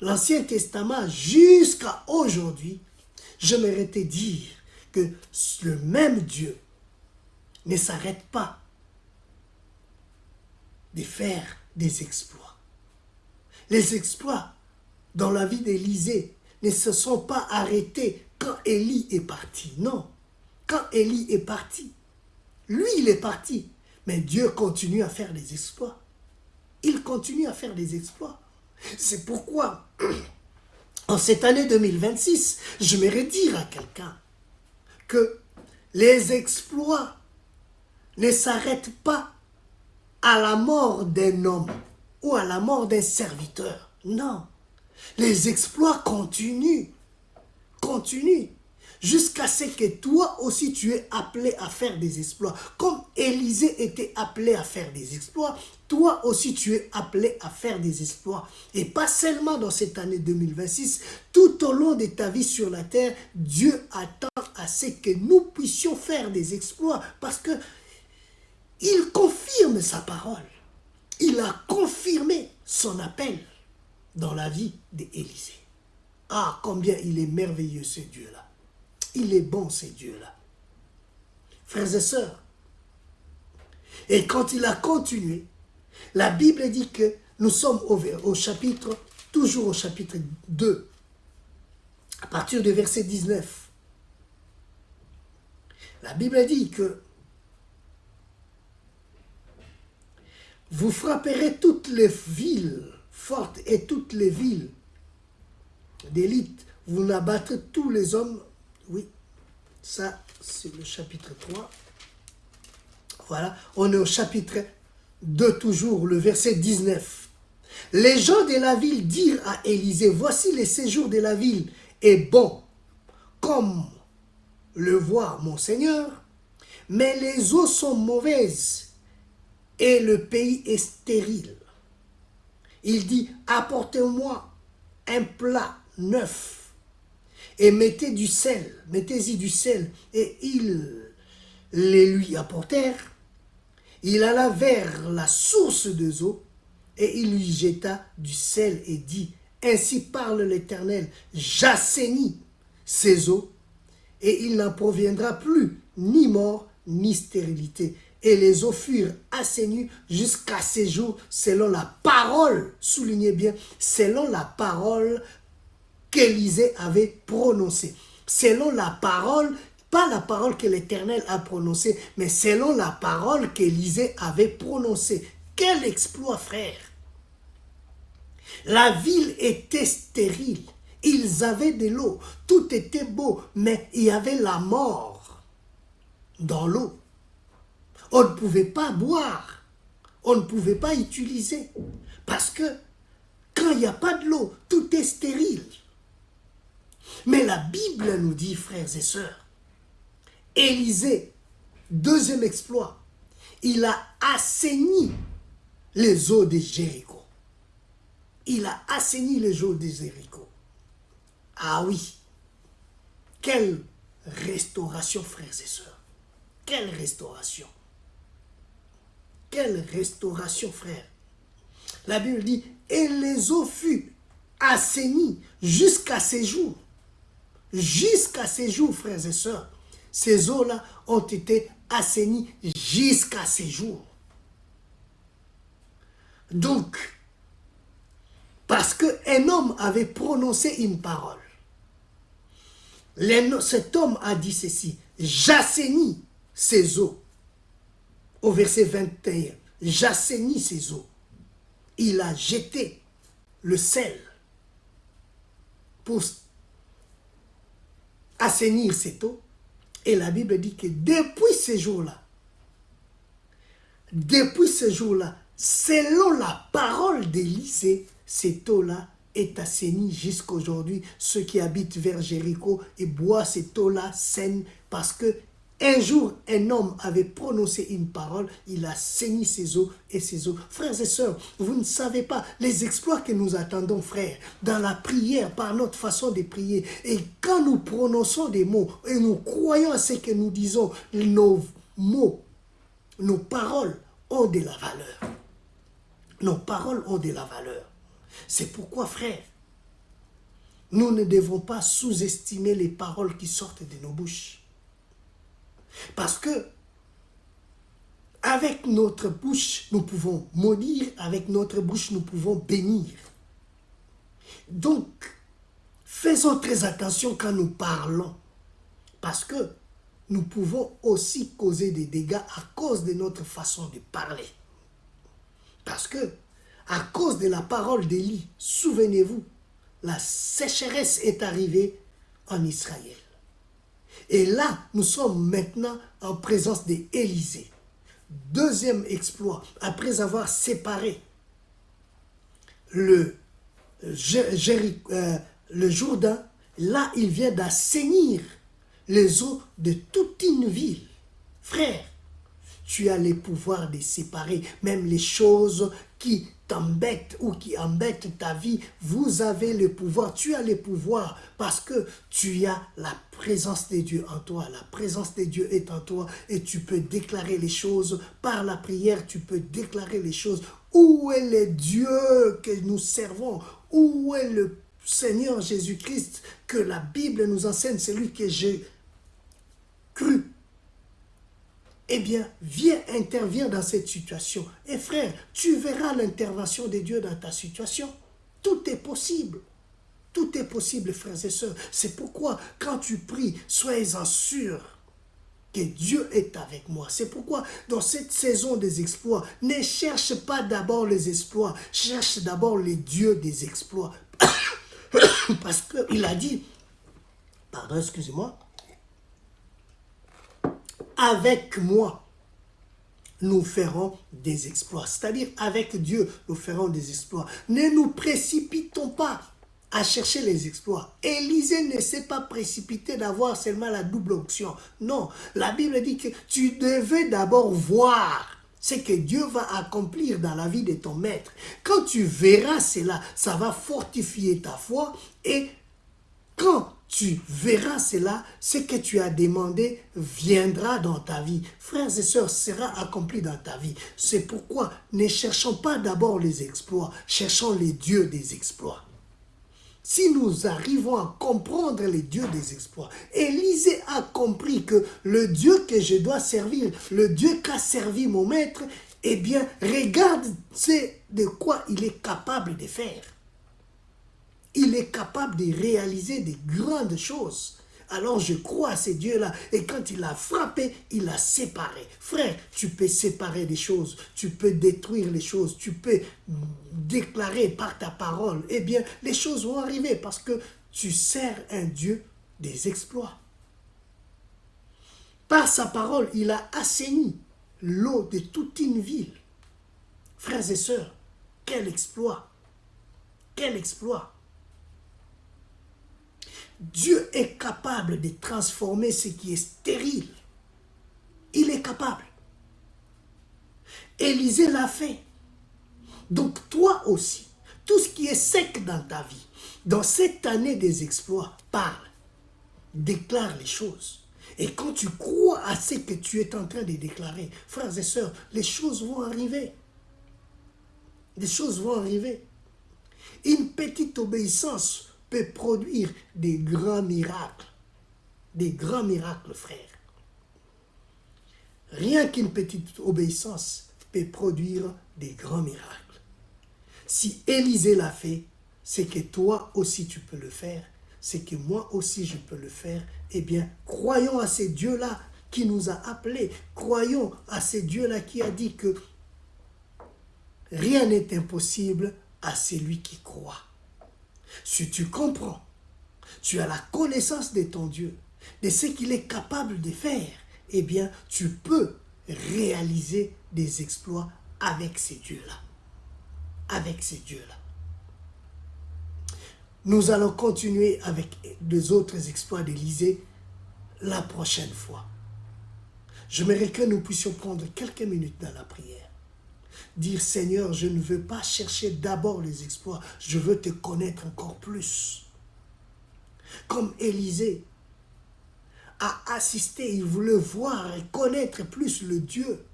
l'Ancien Testament jusqu'à aujourd'hui, j'aimerais te dire que le même Dieu ne s'arrête pas de faire des exploits. Les exploits dans la vie d'Élisée ne se sont pas arrêtés quand Élie est parti. Non, quand Élie est parti, lui il est parti, mais Dieu continue à faire des exploits. Il continue à faire des exploits. C'est pourquoi, en cette année 2026, j'aimerais dire à quelqu'un que les exploits ne s'arrêtent pas à la mort d'un homme ou à la mort d'un serviteur. Non. Les exploits continuent. Continuent. Jusqu'à ce que toi aussi tu es appelé à faire des exploits. Comme Élisée était appelé à faire des exploits, toi aussi tu es appelé à faire des exploits. Et pas seulement dans cette année 2026, tout au long de ta vie sur la terre, Dieu attend à ce que nous puissions faire des exploits. Parce que il confirme sa parole. Il a confirmé son appel dans la vie d'Élisée. Ah, combien il est merveilleux ce Dieu-là. Il est bon, ce Dieu-là. Frères et sœurs, et quand il a continué, la Bible dit que nous sommes au chapitre, toujours au chapitre 2, à partir du verset 19. La Bible dit que vous frapperez toutes les villes fortes et toutes les villes d'élite. Vous abattrez tous les hommes. Oui, ça c'est le chapitre 3. Voilà, on est au chapitre 2 toujours, le verset 19. Les gens de la ville dirent à Élisée, voici le séjour de la ville est bon, comme le voit mon Seigneur, mais les eaux sont mauvaises et le pays est stérile. Il dit, apportez-moi un plat neuf et mettez-y du sel. Et ils les lui apportèrent. Il alla vers la source des eaux et il lui jeta du sel et dit, ainsi parle l'Éternel, j'assainis ces eaux et il n'en proviendra plus ni mort ni stérilité. Et les eaux furent assainies jusqu'à ces jours selon la parole, soulignez bien, selon la parole qu'Élisée avait prononcée. Selon la parole, pas la parole que l'Éternel a prononcée, mais selon la parole qu'Élisée avait prononcée. Quel exploit, frère! La ville était stérile. Ils avaient de l'eau. Tout était beau, mais il y avait la mort dans l'eau. On ne pouvait pas boire. On ne pouvait pas utiliser. Parce que quand il n'y a pas de l'eau, tout est stérile. Mais la Bible nous dit, frères et sœurs, Élisée, deuxième exploit, il a assaini les eaux de Jéricho. Il a assaini les eaux de Jéricho. Ah oui, quelle restauration, frères et sœurs. Quelle restauration. Quelle restauration, frère. La Bible dit, et les eaux furent assainies jusqu'à ces jours. Jusqu'à ces jours, frères et sœurs. Ces eaux-là ont été assainies jusqu'à ces jours. Donc, parce qu'un homme avait prononcé une parole, cet homme a dit ceci, j'assainis ces eaux. Au verset 21, j'assainis ces eaux. Il a jeté le sel pour assainir cette eau. Et la Bible dit que depuis ce jour-là, selon la parole d'Élisée, cette eau-là est assainie jusqu'aujourd'hui. Ceux qui habitent vers Jéricho et boivent cette eau-là saine parce que un jour, un homme avait prononcé une parole, il a assaini ses eaux et ses eaux. Frères et sœurs, vous ne savez pas les exploits que nous attendons, frères, dans la prière, par notre façon de prier. Et quand nous prononçons des mots et nous croyons à ce que nous disons, nos mots, nos paroles ont de la valeur. Nos paroles ont de la valeur. C'est pourquoi, frères, nous ne devons pas sous-estimer les paroles qui sortent de nos bouches. Parce que avec notre bouche, nous pouvons maudire, avec notre bouche, nous pouvons bénir. Donc, faisons très attention quand nous parlons, parce que nous pouvons aussi causer des dégâts à cause de notre façon de parler. Parce que, à cause de la parole d'Élie, souvenez-vous, la sécheresse est arrivée en Israël. Et là, nous sommes maintenant en présence d'Élisée. Deuxième exploit, après avoir séparé le Jourdain, là, il vient d'assainir les eaux de toute une ville. Frère, tu as le pouvoir de séparer même les choses qui t'embêtent ou qui embêtent ta vie. Vous avez le pouvoir, tu as le pouvoir parce que tu as la présence de Dieu en toi. La présence de Dieu est en toi et tu peux déclarer les choses par la prière, tu peux déclarer les choses. Où est le Dieu que nous servons? Où est le Seigneur Jésus-Christ que la Bible nous enseigne, celui que j'ai cru? Eh bien, viens intervenir dans cette situation. Et frère, tu verras l'intervention de Dieu dans ta situation. Tout est possible. Tout est possible, frères et sœurs. C'est pourquoi, quand tu pries, soyez-en sûrs que Dieu est avec moi. C'est pourquoi, dans cette saison des exploits, ne cherche pas d'abord les exploits. Cherche d'abord les dieux des exploits. Parce qu'il a dit, pardon, excusez-moi, avec moi, nous ferons des exploits. C'est-à-dire, avec Dieu, nous ferons des exploits. Ne nous précipitons pas à chercher les exploits. Élisée ne s'est pas précipité d'avoir seulement la double onction. Non, la Bible dit que tu devais d'abord voir ce que Dieu va accomplir dans la vie de ton maître. Quand tu verras cela, ça va fortifier ta foi et quand tu verras cela, ce que tu as demandé viendra dans ta vie. Frères et sœurs, sera accompli dans ta vie. C'est pourquoi ne cherchons pas d'abord les exploits, cherchons les dieux des exploits. Si nous arrivons à comprendre les dieux des exploits, Élisée a compris que le Dieu que je dois servir, le Dieu qu'a servi mon maître, eh bien, regarde de quoi il est capable de faire. Il est capable de réaliser des grandes choses. Alors je crois à ces dieux-là. Et quand il a frappé, il a séparé. Frère, tu peux séparer des choses. Tu peux détruire les choses. Tu peux déclarer par ta parole. Eh bien, les choses vont arriver parce que tu sers un Dieu des exploits. Par sa parole, il a assaini l'eau de toute une ville. Frères et sœurs, quel exploit! Quel exploit! Dieu est capable de transformer ce qui est stérile. Il est capable. Élisée l'a fait. Donc toi aussi, tout ce qui est sec dans ta vie, dans cette année des exploits, parle, déclare les choses. Et quand tu crois à ce que tu es en train de déclarer, frères et sœurs, les choses vont arriver. Les choses vont arriver. Une petite obéissance peut produire des grands miracles. Des grands miracles, frères. Rien qu'une petite obéissance peut produire des grands miracles. Si Élisée l'a fait, c'est que toi aussi tu peux le faire. C'est que moi aussi je peux le faire. Eh bien, croyons à ces dieux-là qui nous a appelés. Croyons à ces dieux-là qui a dit que rien n'est impossible à celui qui croit. Si tu comprends, tu as la connaissance de ton Dieu, de ce qu'il est capable de faire, eh bien, tu peux réaliser des exploits avec ces dieux-là. Avec ces dieux-là. Nous allons continuer avec les autres exploits d'Élisée la prochaine fois. J'aimerais que nous puissions prendre quelques minutes dans la prière. Dire, Seigneur, je ne veux pas chercher d'abord les exploits, je veux te connaître encore plus. Comme Élisée a assisté, il voulait voir et connaître plus le Dieu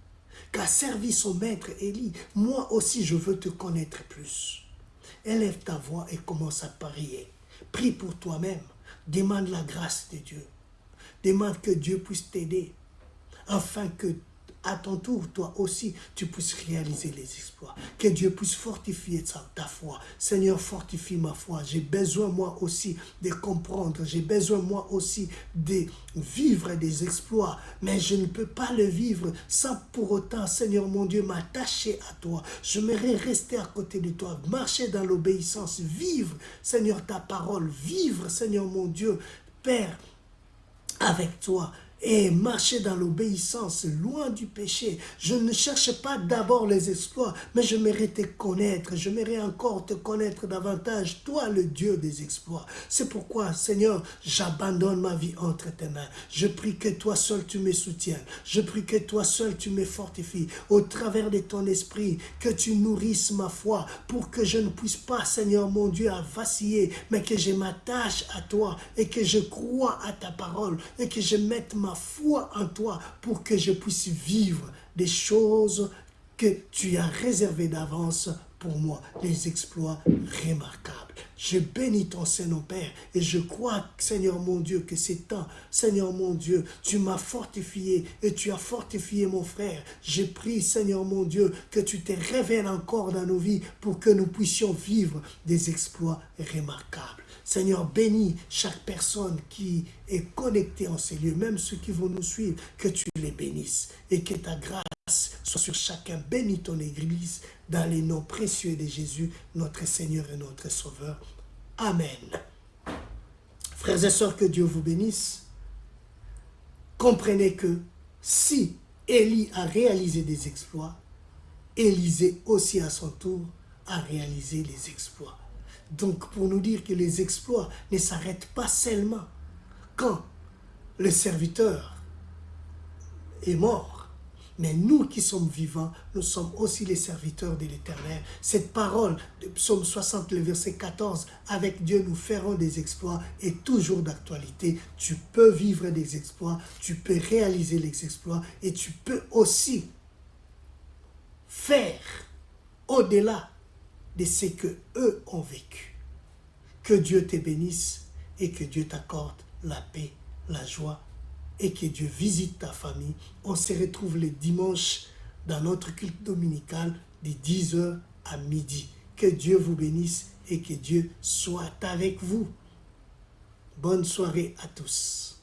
qu'a servi son maître Élie. Moi aussi, je veux te connaître plus. Élève ta voix et commence à prier. Prie pour toi-même. Demande la grâce de Dieu. Demande que Dieu puisse t'aider afin que à ton tour, toi aussi, tu puisses réaliser les exploits. Que Dieu puisse fortifier ta foi. Seigneur, fortifie ma foi. J'ai besoin, moi aussi, de comprendre. J'ai besoin, moi aussi, de vivre des exploits. Mais je ne peux pas le vivre sans pour autant, Seigneur mon Dieu, m'attacher à toi. J'aimerais rester à côté de toi, marcher dans l'obéissance, vivre, Seigneur, ta parole. Vivre, Seigneur mon Dieu, Père, avec toi. Et marcher dans l'obéissance, loin du péché. Je ne cherche pas d'abord les exploits, mais j'aimerais te connaître. J'aimerais encore te connaître davantage, toi le Dieu des exploits. C'est pourquoi, Seigneur, j'abandonne ma vie entre tes mains. Je prie que toi seul tu me soutiennes. Je prie que toi seul tu me fortifies. Au travers de ton esprit, que tu nourrisses ma foi pour que je ne puisse pas, Seigneur mon Dieu, à vaciller, mais que je m'attache à toi et que je crois à ta parole et que je mette ma foi en toi pour que je puisse vivre des choses que tu as réservées d'avance pour moi, les exploits remarquables. Je bénis ton Saint-Nom, Père, et je crois, Seigneur mon Dieu, que c'est temps, Seigneur mon Dieu, tu m'as fortifié et tu as fortifié mon frère. Je prie, Seigneur mon Dieu, que tu te révèles encore dans nos vies pour que nous puissions vivre des exploits remarquables. Seigneur, bénis chaque personne qui est connectée en ces lieux, même ceux qui vont nous suivre, que tu les bénisses et que ta grâce soit sur chacun. Bénis ton Église dans les noms précieux de Jésus, notre Seigneur et notre Sauveur. Amen. Frères et sœurs, que Dieu vous bénisse. Comprenez que si Élie a réalisé des exploits, Élisée aussi à son tour a réalisé les exploits. Donc, pour nous dire que les exploits ne s'arrêtent pas seulement quand le serviteur est mort. Mais nous qui sommes vivants, nous sommes aussi les serviteurs de l'Éternel. Cette parole de Psaume 60, le verset 14, avec Dieu nous ferons des exploits, est toujours d'actualité. Tu peux vivre des exploits, tu peux réaliser les exploits et tu peux aussi faire au-delà de ce que eux ont vécu. Que Dieu te bénisse et que Dieu t'accorde la paix, la joie et que Dieu visite ta famille. On se retrouve le dimanche dans notre culte dominical de 10h à midi. Que Dieu vous bénisse et que Dieu soit avec vous. Bonne soirée à tous.